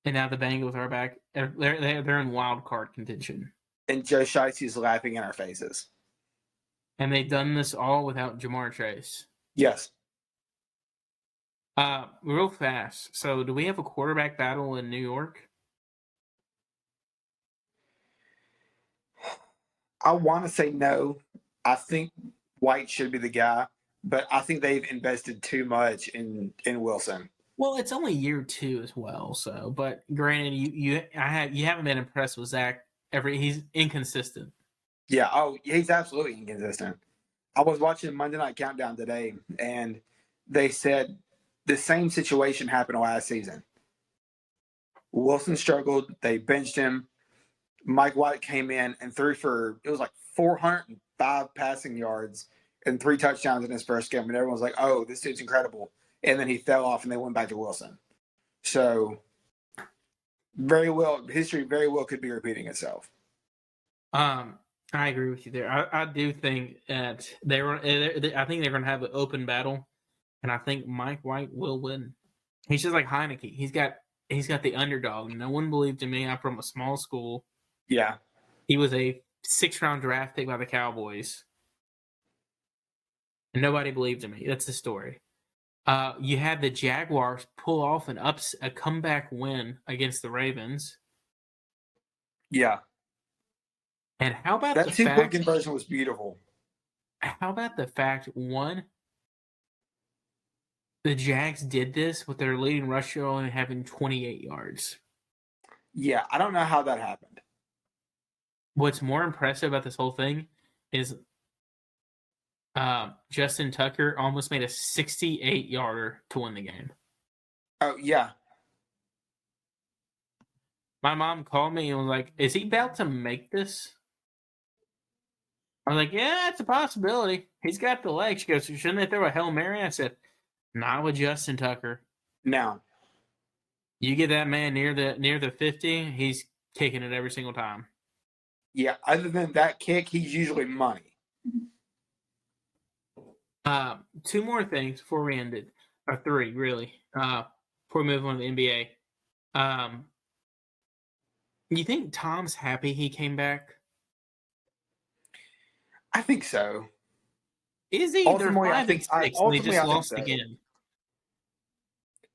and now the Bengals are back. They're in wild card contention. And Joe Shiesty's laughing in our faces. And they've done this all without Jamar Chase. Yes. Real fast. So, do we have a quarterback battle in New York? I want to say no. I think White should be the guy, but I think they've invested too much in Wilson. Well, it's only year 2 as well. So, but granted, you haven't been impressed with Zach. He's inconsistent. Yeah. Oh, he's absolutely inconsistent. I was watching Monday Night Countdown today, and they said the same situation happened last season. Wilson struggled. They benched him. Mike White came in and threw for, it was like 405 passing yards and 3 touchdowns in his first game. And everyone was like, oh, this dude's incredible. And then he fell off and they went back to Wilson. So, history very well could be repeating itself. I agree with you there. I do think that I think they're going to have an open battle, and I think Mike White will win. He's just like Heineke. He's got the underdog. No one believed in me. I'm from a small school. Yeah. He was a 6th-round draft pick by the Cowboys, and nobody believed in me. That's the story. You had the Jaguars pull off a comeback win against the Ravens. Yeah. And how about that the 2-point conversion was beautiful. How about the fact, one, the Jags did this with their leading rusher only having 28 yards. Yeah, I don't know how that happened. What's more impressive about this whole thing is Justin Tucker almost made a 68-yarder to win the game. Oh, yeah. My mom called me and was like, is he about to make this? I was like, yeah, it's a possibility. He's got the legs. She goes, shouldn't they throw a Hail Mary? I said, not with Justin Tucker. No. You get that man near the 50, he's kicking it every single time. Yeah, other than that kick, he's usually money. 2 more things before we end it. Or 3, really. Before we move on to the NBA. You think Tom's happy he came back? I think so. Is he? They're 5 and 6, and they just lost again.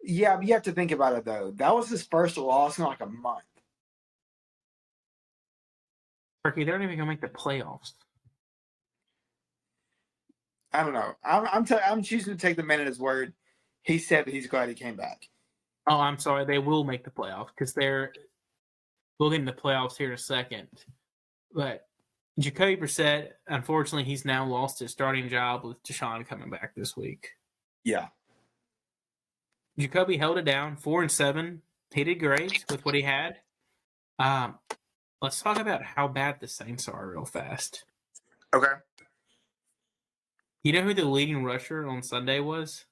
Yeah, but you have to think about it, though. That was his first loss in like a month. Turkey, they're not even going to make the playoffs. I don't know. I'm choosing to take the man at his word. He said that he's glad he came back. Oh, I'm sorry. They will make the playoffs because we'll get in the playoffs here in a second. But Jacoby Brissett, unfortunately, he's now lost his starting job with Deshaun coming back this week. Yeah. Jacoby held it down, 4-7. He did great with what he had. Let's talk about how bad the Saints are real fast. Okay. You know who the leading rusher on Sunday was?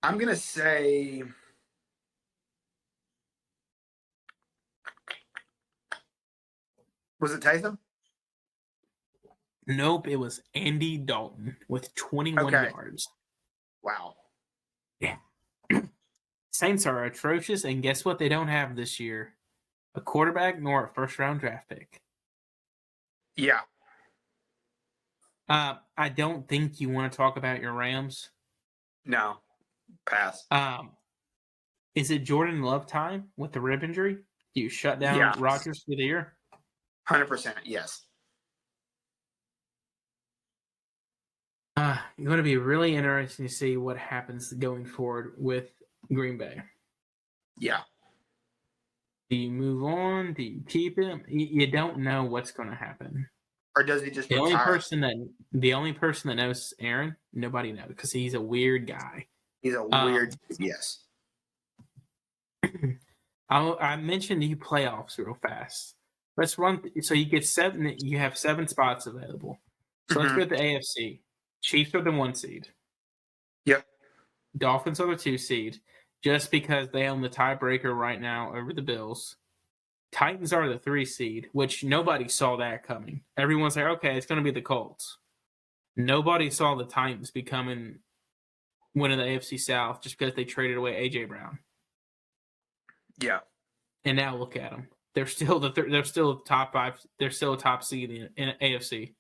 I'm going to say... Was it Taysom? Nope, it was Andy Dalton with 21 yards. Wow. Yeah. Saints are atrocious, and guess what they don't have this year? A quarterback nor a first-round draft pick. Yeah. I don't think you want to talk about your Rams. No. Pass. Is it Jordan Love time with the rib injury? Do you shut down Rodgers for the year? 100%, yes. It's going to be really interesting to see what happens going forward with Green Bay. Yeah. Do you move on? Do you keep him? You don't know what's going to happen. Or does he just the only person that knows Aaron? Nobody knows because he's a weird guy. He's a weird yes. I mentioned you playoffs real fast. Let's run. So you get 7. You have 7 spots available. So let's go to the AFC. Chiefs are the 1 seed. Yep. Dolphins are the 2 seed, just because they own the tiebreaker right now over the Bills. Titans are the 3 seed, which nobody saw that coming. Everyone's like, okay, it's going to be the Colts. Nobody saw the Titans winning the AFC South just because they traded away A.J. Brown. Yeah. And now look at them. They're still they're still top 5. They're still a top seed in AFC.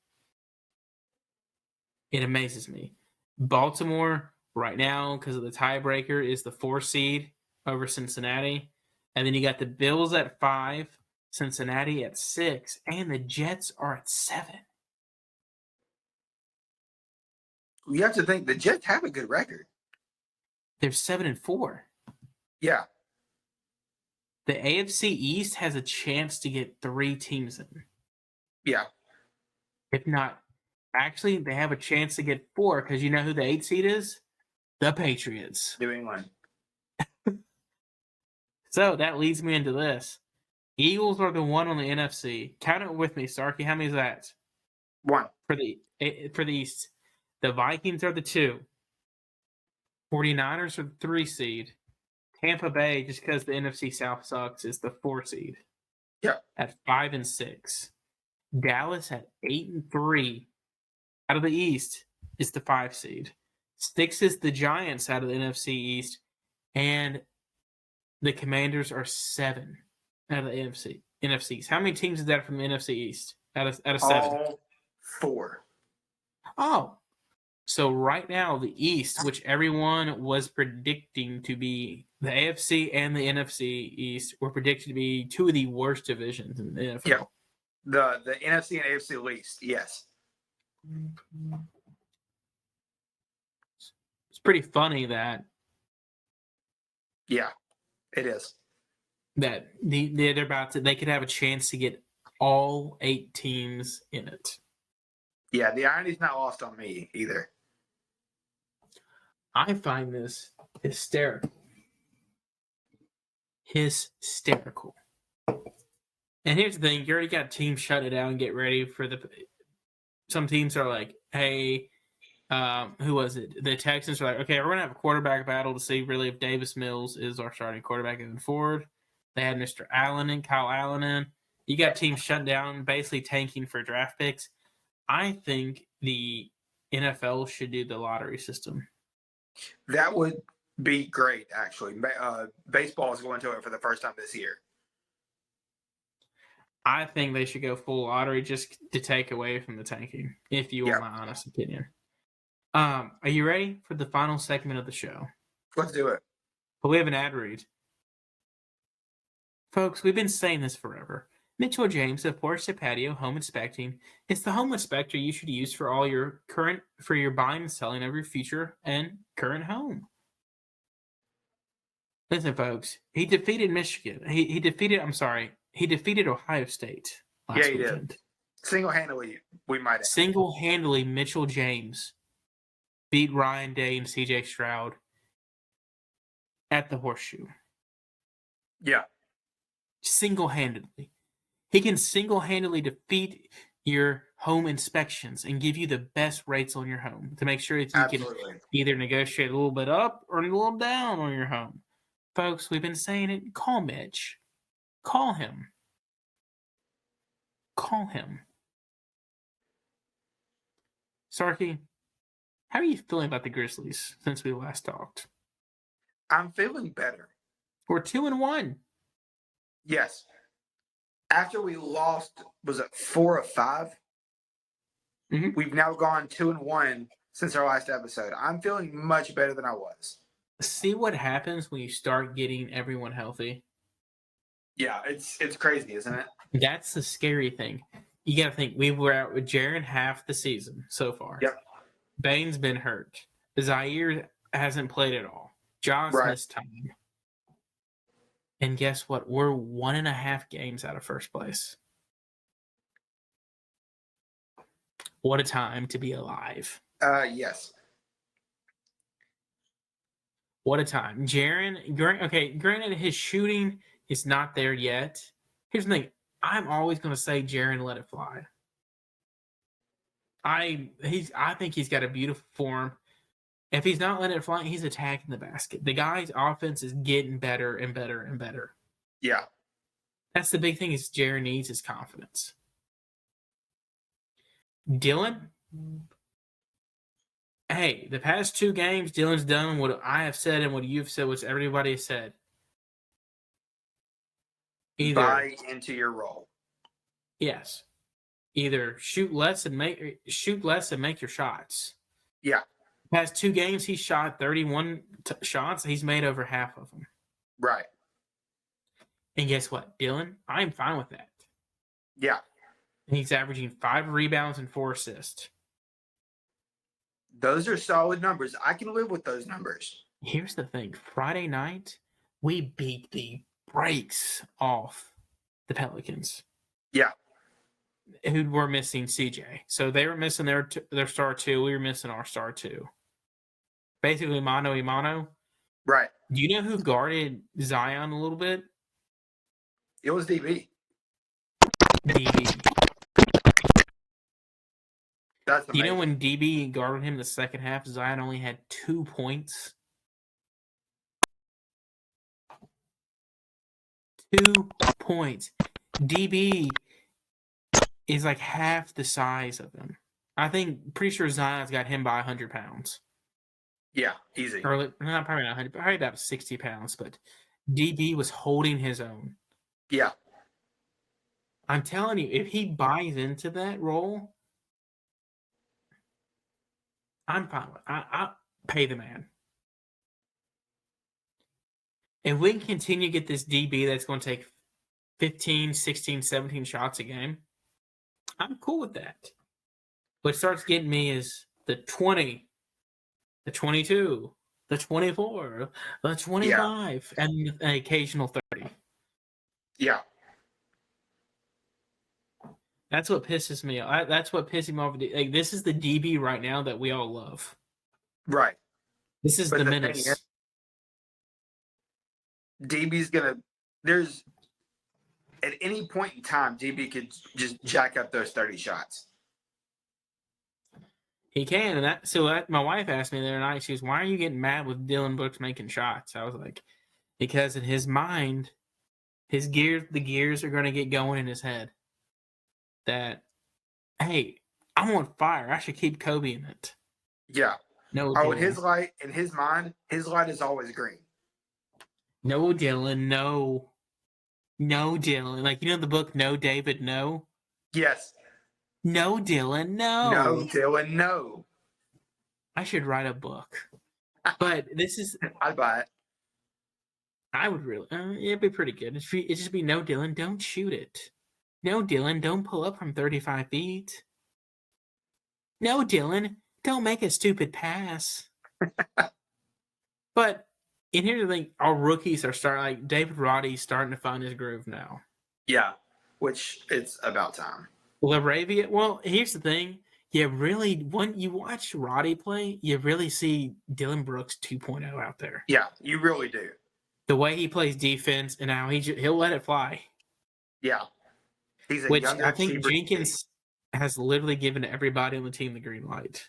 It amazes me. Baltimore right now, because of the tiebreaker, is the 4 seed over Cincinnati. And then you got the Bills at 5, Cincinnati at 6, and the Jets are at 7. You have to think the Jets have a good record. They're 7-4. Yeah. The AFC East has a chance to get 3 teams in. Yeah. If not, actually, they have a chance to get 4 because you know who the 8 seed is? The Patriots. New England. So that leads me into this. Eagles are the 1 on the NFC. Count it with me, Starkey. How many is that? 1. For the East. The Vikings are the 2. 49ers are the 3 seed. Tampa Bay, just because the NFC South sucks, is the 4 seed. Yeah. At 5 and 6. Dallas at 8 and 3. Out of the East is the 5 seed. 6 is the Giants out of the NFC East. And the Commanders are 7 out of the NFC East. How many teams is that from the NFC East? Out of 7? All 4. Oh. So right now, the East, which everyone was predicting to be the AFC and the NFC East, were predicted to be 2 of the worst divisions in the NFL. Yeah. The NFC and AFC least, yes. It's pretty funny that Yeah, it is. that they're about to, they could have a chance to get all 8 teams in it. Yeah, the irony's not lost on me either. I find this hysterical. Hysterical. And here's the thing: you already got teams shutting it down and get ready for the. Some teams are like, "Hey, who was it? The Texans are like, okay, we're gonna have a quarterback battle to see really if Davis Mills is our starting quarterback moving forward." They had Mr. Allen and Kyle Allen in. You got teams shut down, basically tanking for draft picks. I think the NFL should do the lottery system. That would be great, actually. Baseball is going to it for the first time this year. I think they should go full lottery just to take away from the tanking, if you want my honest opinion. Are you ready for the final segment of the show? Let's do it. But we have an ad read. Folks, we've been saying this forever. Mitchell James of Porch to Patio Home Inspecting is the home inspector you should use for all your buying and selling of your future and current home. Listen, folks, he defeated Michigan. He defeated Ohio State last weekend. Did. Single-handedly, we might have. Single-handedly, Mitchell James beat Ryan Day and C.J. Stroud at the Horseshoe. Yeah. Single-handedly. He can single-handedly defeat your home inspections and give you the best rates on your home to make sure that you can either negotiate a little bit up or a little down on your home. Folks, we've been saying it. Call Mitch. Call him. Call him. Starkey, how are you feeling about the Grizzlies since we last talked? I'm feeling better. We're 2-1. Yes. After we lost, was it 4 of 5? Mm-hmm. We've now gone 2-1 since our last episode. I'm feeling much better than I was. See what happens when you start getting everyone healthy? Yeah, it's crazy, isn't it? That's the scary thing. You got to think, we were out with Jaron half the season so far. Yep. Bane's been hurt. Zaire hasn't played at all. Josh missed time. And guess what? We're 1.5 games out of first place. What a time to be alive. Yes. What a time. Granted, his shooting is not there yet. Here's the thing. I'm always going to say Jaren let it fly. I think he's got a beautiful form. If he's not letting it fly, he's attacking the basket. The guy's offense is getting better and better and better. Yeah. That's the big thing is Jaren needs his confidence. Dylan? Hey, the past 2 games, Dylan's done what I have said and what you've said, what everybody has said. Either buy into your role. Yes. Either shoot less and make your shots. Yeah. Past 2 games, he shot 31 shots. He's made over half of them. Right. And guess what, Dylan? I'm fine with that. Yeah. And he's averaging 5 rebounds and 4 assists. Those are solid numbers. I can live with those numbers. Here's the thing. Friday night, we beat the breaks off the Pelicans. Yeah. Who were missing CJ. So they were missing their star 2. We were missing our star 2. Basically, mano a mano. Right. Do you know who guarded Zion a little bit? It was DB. DB. That's amazing. You know when DB guarded him in the second half, Zion only had 2 points? 2 points. DB is like half the size of him. Pretty sure Zion's got him by 100 pounds. Yeah, easy. Or not probably not 100, probably about 60 pounds, but DB was holding his own. Yeah. I'm telling you, if he buys into that role, I'm fine with it. I'll pay the man. If we can continue to get this DB that's going to take 15, 16, 17 shots a game, I'm cool with that. What starts getting me is the 20, the 22, the 24, the 25, and an occasional 30. Yeah. That's what pisses me off. That's what pisses me off. Like, this is the DB right now that we all love. Right. This is But the the menace. thing is, DB's gonna. There's at any point in time, DB could just jack up those 30 shots. He can, and my wife asked me the other night. She was, "Why are you getting mad with Dylan Brooks making shots?" I was like, "Because in his mind, the gears are going to get going in his head. That, hey, I'm on fire. I should keep Kobe in it." Yeah. No, Oh, Dylan. in his mind, his light is always green. No, Dylan. No, Dylan. Like, you know the book No, David, No. Yes. No, Dylan. No. No, Dylan. No. I should write a book. But this is. I'd buy it. I would really. It'd be pretty good. It'd just be no, Dylan. Don't shoot it. No, Dylan. Don't pull up from 35 feet. No, Dylan. Don't make a stupid pass. But, and here's the thing: our rookies are starting. Like David Roddy's starting to find his groove now. Yeah, which it's about time. LaRavia. Well, here's the thing: when you watch Roddy play, you really see Dylan Brooks 2.0 out there. Yeah, you really do. The way he plays defense and how he'll let it fly. Yeah, he's a Which younger, I think cheaper Jenkins has literally given everybody on the team the green light.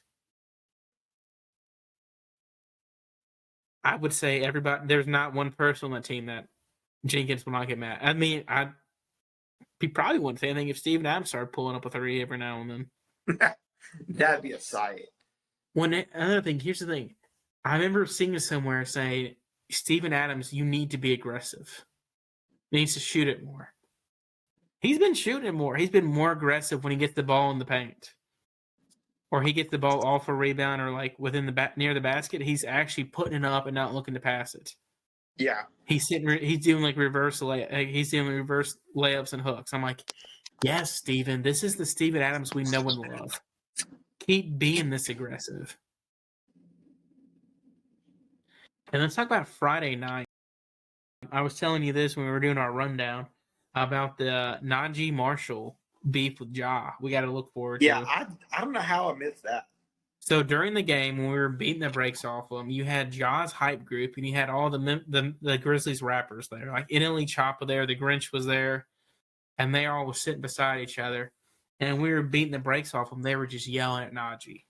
I would say everybody. There's not one person on the team that Jenkins will not get mad. I mean, he probably wouldn't say anything if Steven Adams started pulling up a 3 every now and then. That'd be a sight. Another thing, here's the thing. I remember seeing it somewhere saying, Steven Adams, you need to be aggressive. He needs to shoot it more. He's been shooting it more. He's been more aggressive when he gets the ball in the paint. Or he gets the ball off a rebound or like near the basket. He's actually putting it up and not looking to pass it. Yeah. He's doing like reverse layups and hooks. I'm like, yes, Steven, this is the Steven Adams we know and love. Keep being this aggressive. And let's talk about Friday night. I was telling you this when we were doing our rundown about the Najee Marshall beef with Ja. We got to look forward to. Yeah, I don't know how I missed that. So during the game, when we were beating the brakes off them, you had Ja's hype group, and you had all the Grizzlies rappers there. Like Italy Choppa there, the Grinch was there, and they all were sitting beside each other. And we were beating the brakes off them. They were just yelling at Najee.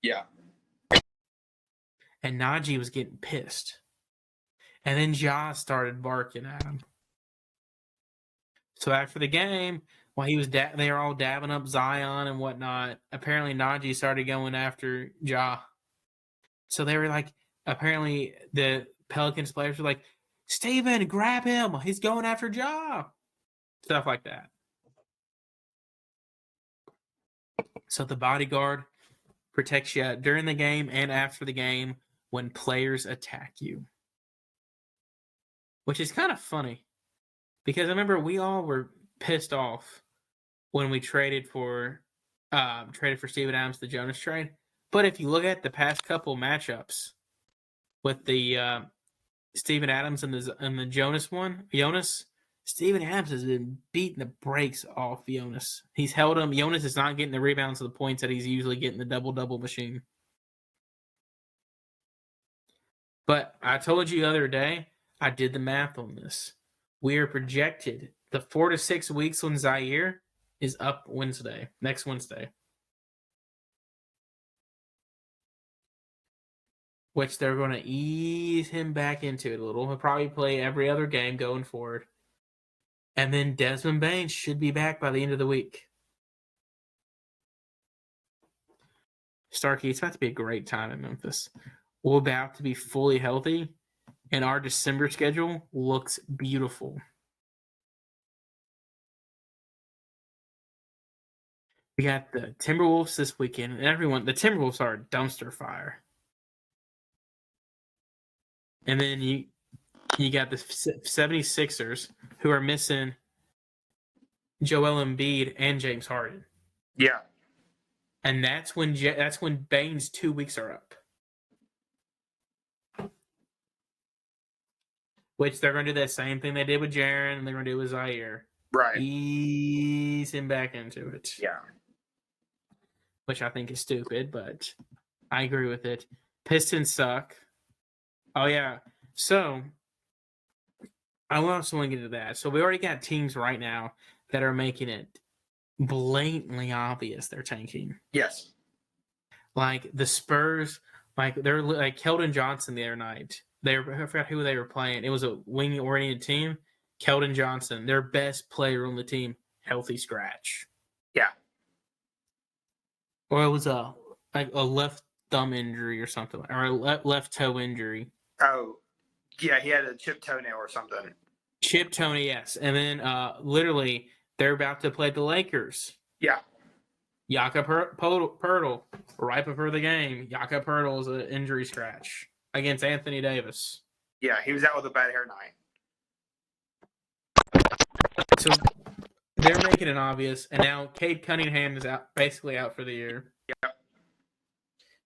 Yeah. And Najee was getting pissed. And then Ja started barking at him. So after the game, while they were all dabbing up Zion and whatnot, apparently Najee started going after Ja. So they were like, apparently the Pelicans players were like, Steven, grab him. He's going after Ja. Stuff like that. So the bodyguard protects you during the game and after the game when players attack you. Which is kind of funny. Because I remember we all were pissed off when we traded for Steven Adams, the Jonas trade. But if you look at the past couple matchups with the Steven Adams and the Jonas. Steven Adams has been beating the brakes off Jonas. He's held him. Jonas is not getting the rebounds or the points that he's usually getting the double-double machine. But I told you the other day, I did the math on this. We are projected the 4 to 6 weeks when Zaire is up next Wednesday. Which they're going to ease him back into it a little. He'll probably play every other game going forward. And then Desmond Bain should be back by the end of the week. Starkey, it's about to be a great time in Memphis. We're about to be fully healthy, and our December schedule looks beautiful. We got the Timberwolves this weekend, and the Timberwolves are a dumpster fire. And then you got the 76ers, who are missing Joel Embiid and James Harden. Yeah. And that's when Bain's 2 weeks are up. Which they're going to do that same thing they did with Jaren, and they're going to do with Zaire. Right. Ease him back into it. Yeah. Which I think is stupid, but I agree with it. Pistons suck. Oh, yeah. So, I also want to get into that. So, we already got teams right now that are making it blatantly obvious they're tanking. Yes. Like, the Spurs, they're like Keldon Johnson the other night. I forgot who they were playing. It was a wing-oriented team. Keldon Johnson, their best player on the team, healthy scratch. Yeah. Or it was a left thumb injury or something, or a left toe injury. Oh, yeah, he had a chipped toenail or something. Chipped toenail, yes. And then literally, they're about to play the Lakers. Yeah. Jakob Poeltl, right before the game. Jakob Poeltl is an injury scratch against Anthony Davis. Yeah, he was out with a bad hair night. So they're making it obvious, and now Cade Cunningham is basically out for the year. Yeah.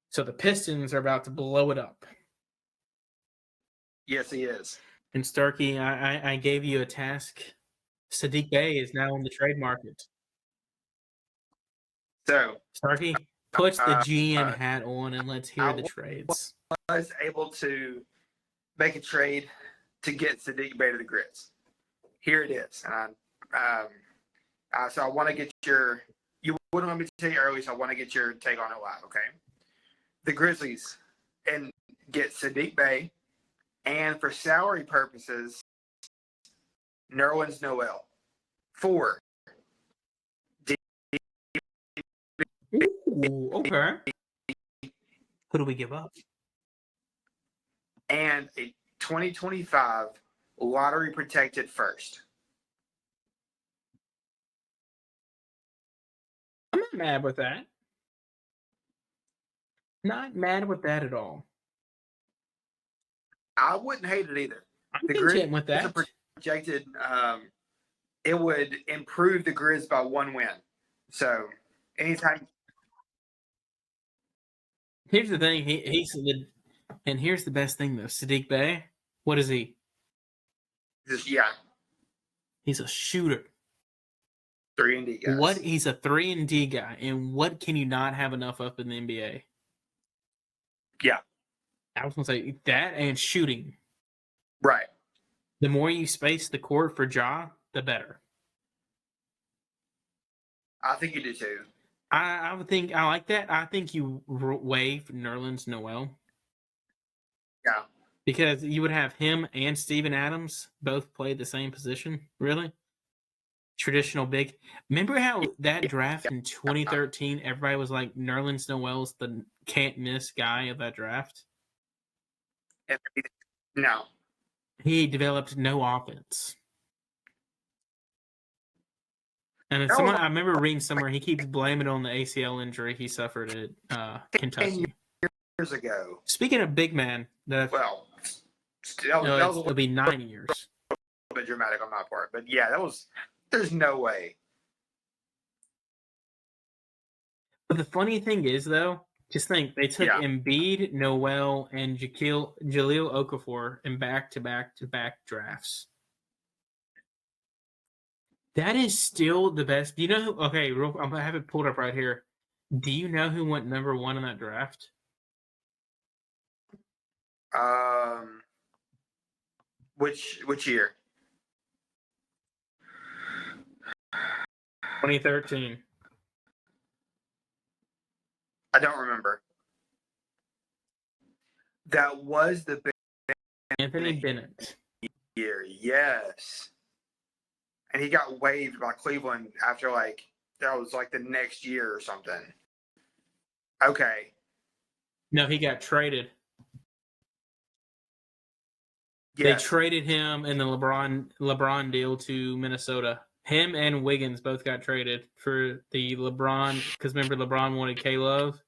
So the Pistons are about to blow it up. Yes, he is. And Starkey, I gave you a task. Sadiq Bey is now in the trade market. So Starkey, put the GM hat on and let's hear the trades. I was able to make a trade to get Sadiq Bey to the Grizz. Here it is. So I want to get you wouldn't want me to tell you early, so I want to get your take on it live, okay? The Grizzlies and get Sadiq Bey, and for salary purposes, Nerlens Noel. 4. Ooh, okay. Who do we give up? And a 2025 lottery protected first. I'm not mad with that. Not mad with that at all. I wouldn't hate it either. I'm content with that. Projected, it would improve the Grizz by 1 win. So anytime. Here's the thing. And here's the best thing though. Sadiq Bey, what is he? Yeah. He's a shooter. 3-and-D guy. He's a 3-and-D guy, and what can you not have enough of in the NBA? Yeah. I was gonna say that and shooting. Right. The more you space the court for Ja, the better. I think you do too. I would think I like that. I think you waive Nerlens Noel. Yeah. Because you would have him and Steven Adams both play the same position. Really? Traditional big. Remember how that draft in 2013, everybody was like, Nerlens Noel's the can't miss guy of that draft? No. He developed no offense. And I remember reading somewhere he keeps blaming it on the ACL injury he suffered at Kentucky. 10 years ago. Speaking of big man, it'll be 9 years. A little bit dramatic on my part, but yeah, there's no way. But the funny thing is, though, Just think, they took Embiid, Noel, and Jaleel Okafor in back-to-back drafts. That is still the best. Do you know who? Okay, I'm going to have it pulled up right here. Do you know who went number 1 in that draft? Which year? 2013. I don't remember. That was the Anthony Bennett year, yes. And he got waived by Cleveland after that was the next year or something. Okay. No, he got traded. Yes. They traded him in the LeBron deal to Minnesota. Him and Wiggins both got traded for the LeBron, because remember LeBron wanted K-Love?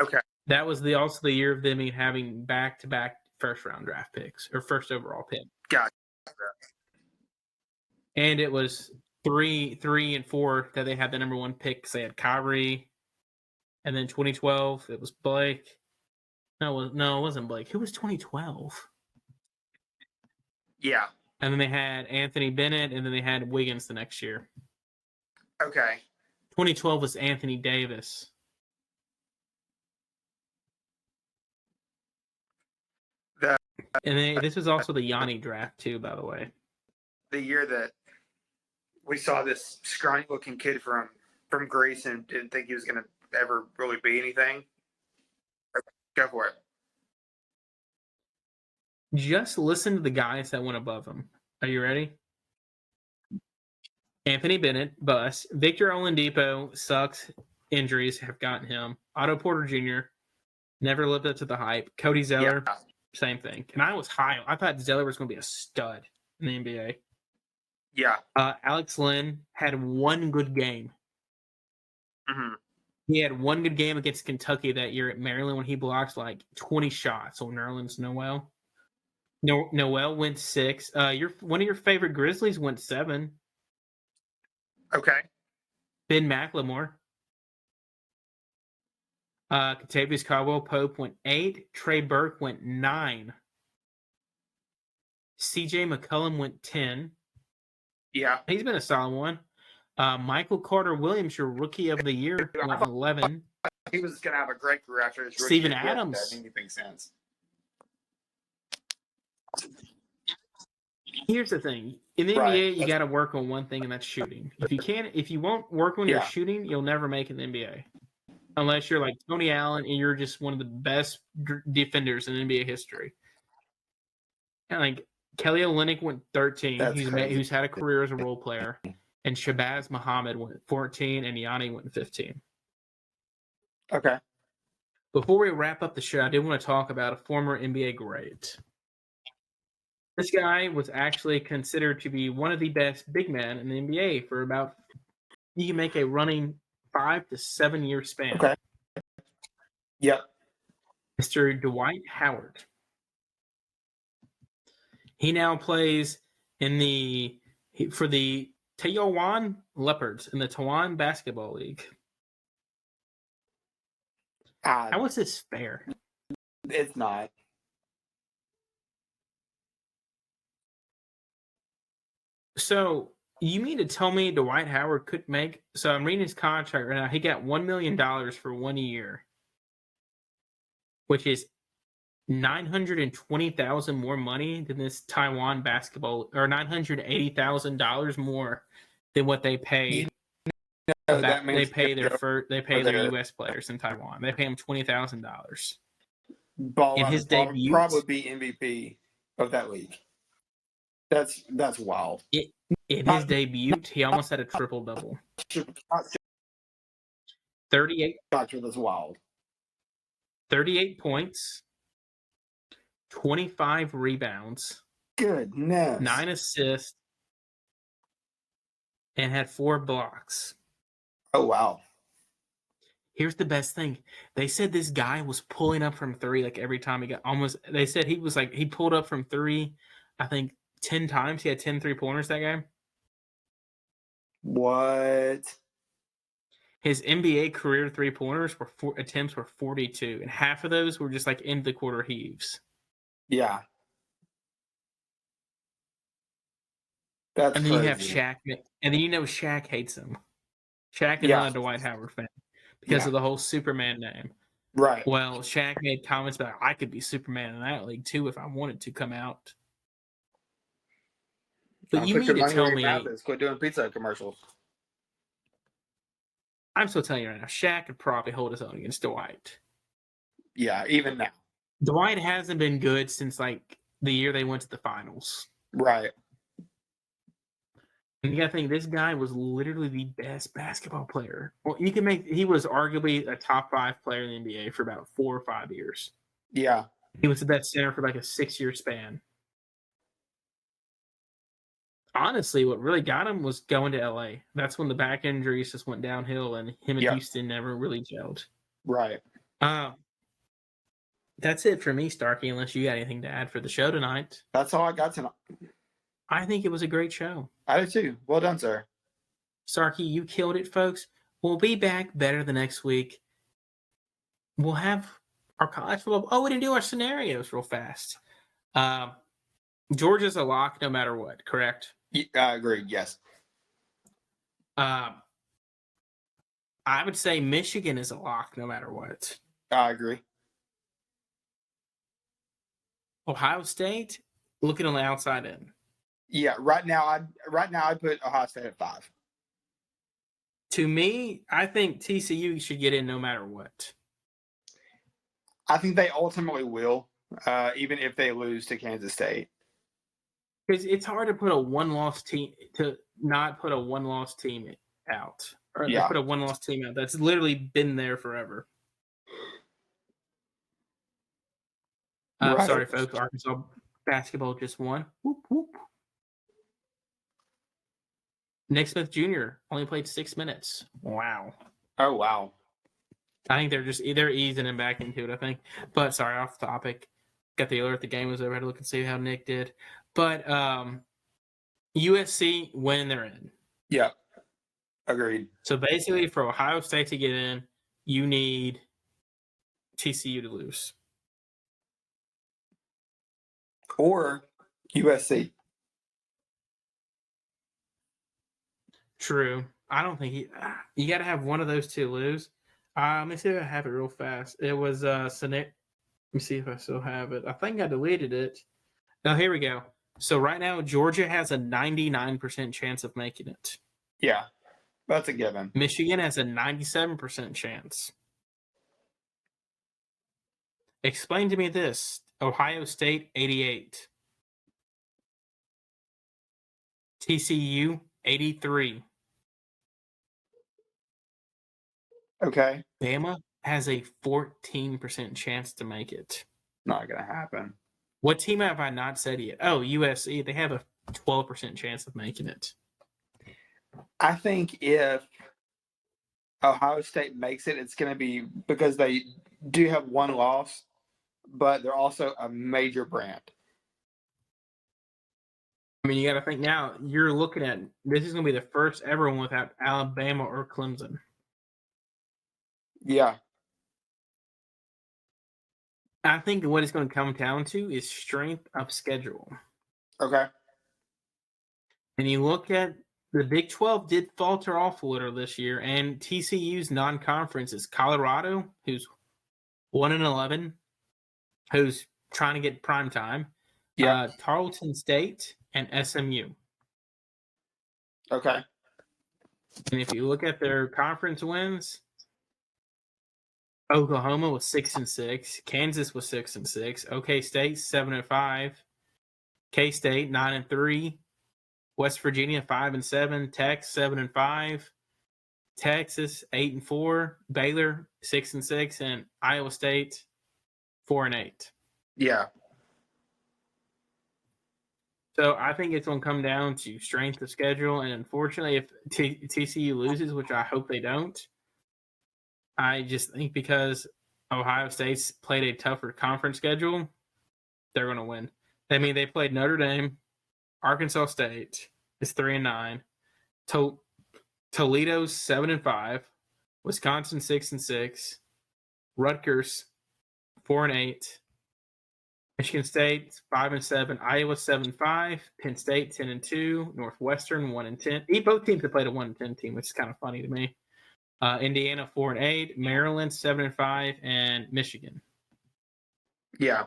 Okay. That was also the year of them having back-to-back first-round draft picks, or first overall pick. Gotcha. And it was 3 and 4 that they had the number 1 pick, because they had Kyrie. And then 2012, it was Blake. No, it wasn't Blake. Who was 2012? Yeah. And then they had Anthony Bennett, and then they had Wiggins the next year. Okay. 2012 was Anthony Davis. And then this was also the Yanni draft too, by the way. The year that we saw this scrawny-looking kid from Greece and didn't think he was going to ever really be anything. Go for it. Just listen to the guys that went above him. Are you ready? Anthony Bennett, bust. Victor Oladipo, sucks. Injuries have gotten him. Otto Porter Jr., never lived up to the hype. Cody Zeller, same thing. And I was high. I thought Zeller was going to be a stud in the NBA. Yeah. Alex Len had 1 good game. Mm-hmm. He had 1 good game against Kentucky that year at Maryland when he blocked 20 shots on Nerlens Noel. Noel went 6. One of your favorite Grizzlies went 7. Okay. Ben McLemore. Kentavious Caldwell-Pope went 8. Trey Burke went 9. CJ McCollum went 10. Yeah. He's been a solid one. Michael Carter-Williams, your rookie of the year, went 11. He was going to have a great career after his rookie. Steven Adams. That didn't make sense. Here's the thing. In the NBA, you got to work on one thing, and that's shooting. If you won't work on your shooting, you'll never make it in the NBA. Unless you're like Tony Allen and you're just one of the best defenders in NBA history. And Kelly Olynyk went 13, who's had a career as a role player. And Shabazz Muhammad went 14, and Yanni went 15. Okay. Before we wrap up the show, I did want to talk about a former NBA great. This guy was actually considered to be one of the best big men in the NBA for about, you can make a running 5 to 7 year span. Okay. Yep. Mr. Dwight Howard. He now plays for the Taiwan Leopards in the Taiwan Basketball League. How is this fair? It's not. So, you mean to tell me Dwight Howard could make... So, I'm reading his contract right now. He got $1 million for 1 year, which is $920,000 more money than this Taiwan basketball... Or $980,000 more than what they pay. They pay their U.S. players in Taiwan. They pay them $20,000. In his debut, probably be MVP of that league. That's wild. In his debut, he almost had a triple-double. 38. Gotcha, that's wild. 38 points, 25 rebounds. Goodness. 9 assists, and had 4 blocks. Oh, wow. Here's the best thing. They said this guy was pulling up from 3 every time he got almost. They said he pulled up from 3, I think, 10 times. He had 10 3-pointers that game. What? His NBA career three-pointers attempts were 42, and half of those were just like end the quarter heaves. Yeah. That's and then crazy. you have Shaq, and then Shaq hates him. Shaq is Yeah. not a Dwight Howard fan because of the whole Superman name. Right. Well, Shaq made comments about I could be Superman in that league too if I wanted to come out. But you mean to tell me? Quit doing pizza commercials. I'm still telling you right now, Shaq could probably hold his own against Dwight. Yeah, even now. Dwight hasn't been good since like the year they went to the finals. Right. And you gotta think this guy was literally the best basketball player. Well, he was arguably a top 5 player in the NBA for about 4 or 5 years. Yeah. He was the best center for like a 6-year span. Honestly, what really got him was going to LA. That's when the back injuries just went downhill, and him and Houston never really gelled. Right. That's it for me, Starkey, unless you got anything to add for the show tonight. That's all I got tonight. I think it was a great show. I do too. Well done, sir. Starkey, you killed it, folks. We'll be back better the next week. We'll have our college football. Oh, we didn't do our scenarios real fast. Georgia's a lock no matter what, correct? I agree, yes. I would say Michigan is a lock no matter what. I agree. Ohio State, looking on the outside in. Yeah, right now I'd put Ohio State at 5. To me, I think TCU should get in no matter what. I think they ultimately will, even if they lose to Kansas State. Because it's hard to put a one-loss team to not put a one-loss team out, or put a one-loss team out that's literally been there forever. Right. Sorry, folks. Arkansas basketball just won. Whoop, whoop. Nick Smith Jr. only played 6 minutes. Wow. Oh, wow. I think they're easing him back into it, I think. But sorry, off topic. Got the alert the game was over. I had to look and see how Nick did. But USC, when they're in. Yeah. Agreed. So basically, for Ohio State to get in, you need TCU to lose. Or USC. True. I don't think you got to have one of those two lose. Let me see if I have it real fast. It was let me see if I still have it. I think I deleted it. Oh, here we go. So right now, Georgia has a 99% chance of making it. Yeah, that's a given. Michigan has a 97% chance. Explain to me this. Ohio State, 88. TCU, 83. Okay. Bama has a 14% chance to make it. Not going to happen. What team have I not said yet? Oh, USC. They have a 12% chance of making it. I think if Ohio State makes it, it's going to be because they do have one loss, but they're also a major brand. I mean, you got to think now, you're looking at this is going to be the first ever one without Alabama or Clemson. Yeah. I think what it's going to come down to is strength of schedule. Okay. And you look at the Big 12 did falter off a little this year, and TCU's non-conference is Colorado, who's 1-11, who's trying to get prime time. Yeah. Tarleton State and SMU. Okay. And if you look at their conference wins, Oklahoma was 6-6, Kansas was 6-6, OK State 7-5, K-State 9-3, West Virginia 5-7, Texas 7-5, Texas 8-4, Baylor 6-6, and Iowa State 4-8. Yeah. So I think it's going to come down to strength of schedule, and unfortunately, if TCU loses, which I hope they don't, I just think because Ohio State's played a tougher conference schedule, they're going to win. I mean, they played Notre Dame, Arkansas State is 3-9, Toledo's 7-5, Wisconsin 6-6, Rutgers 4-8, Michigan State 5-7, Iowa 7-5, Penn State 10-2, Northwestern 1-10. Both teams have played a 1-10 team, which is kind of funny to me. Indiana 4-8, Maryland 7-5, and Michigan. Yeah.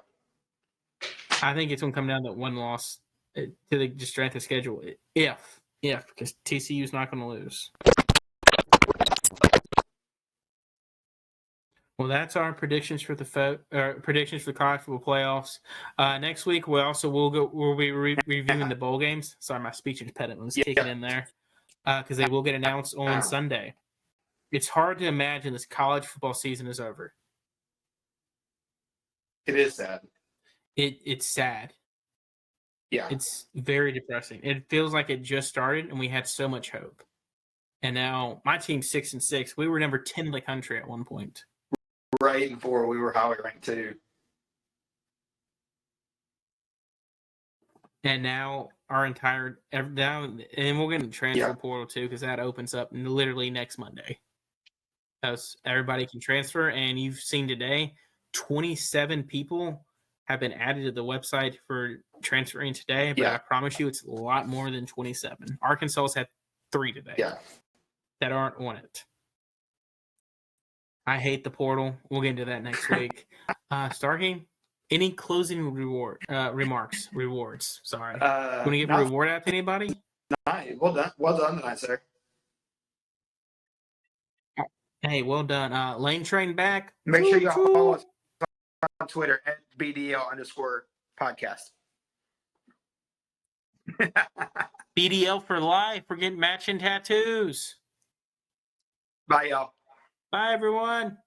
I think it's going to come down to one loss to the strength of schedule. If because TCU's not going to lose. Well, that's our predictions for the predictions for the college football playoffs. Next week we'll be reviewing the bowl games. Sorry, my speech impediment was kicking in there because they will get announced on Sunday. It's hard to imagine this college football season is over. It is sad. It's sad. Yeah. It's very depressing. It feels like it just started and we had so much hope. And now my team's 6-6. We were number 10 in the country at one point. Right before we were highly ranked too. And now and we'll get into transfer portal too, because that opens up literally next Monday. Because everybody can transfer, and you've seen today, 27 people have been added to the website for transferring today, but I promise you it's a lot more than 27. Arkansas has had 3 today that aren't on it. I hate the portal. We'll get into that next week. Stargame, any closing rewards? Sorry. Want to give a reward out to anybody? Well done tonight, sir. Hey, well done. Lane Train back. Make sure you follow us on Twitter at BDL_podcast. BDL for life. We're getting matching tattoos. Bye, y'all. Bye, everyone.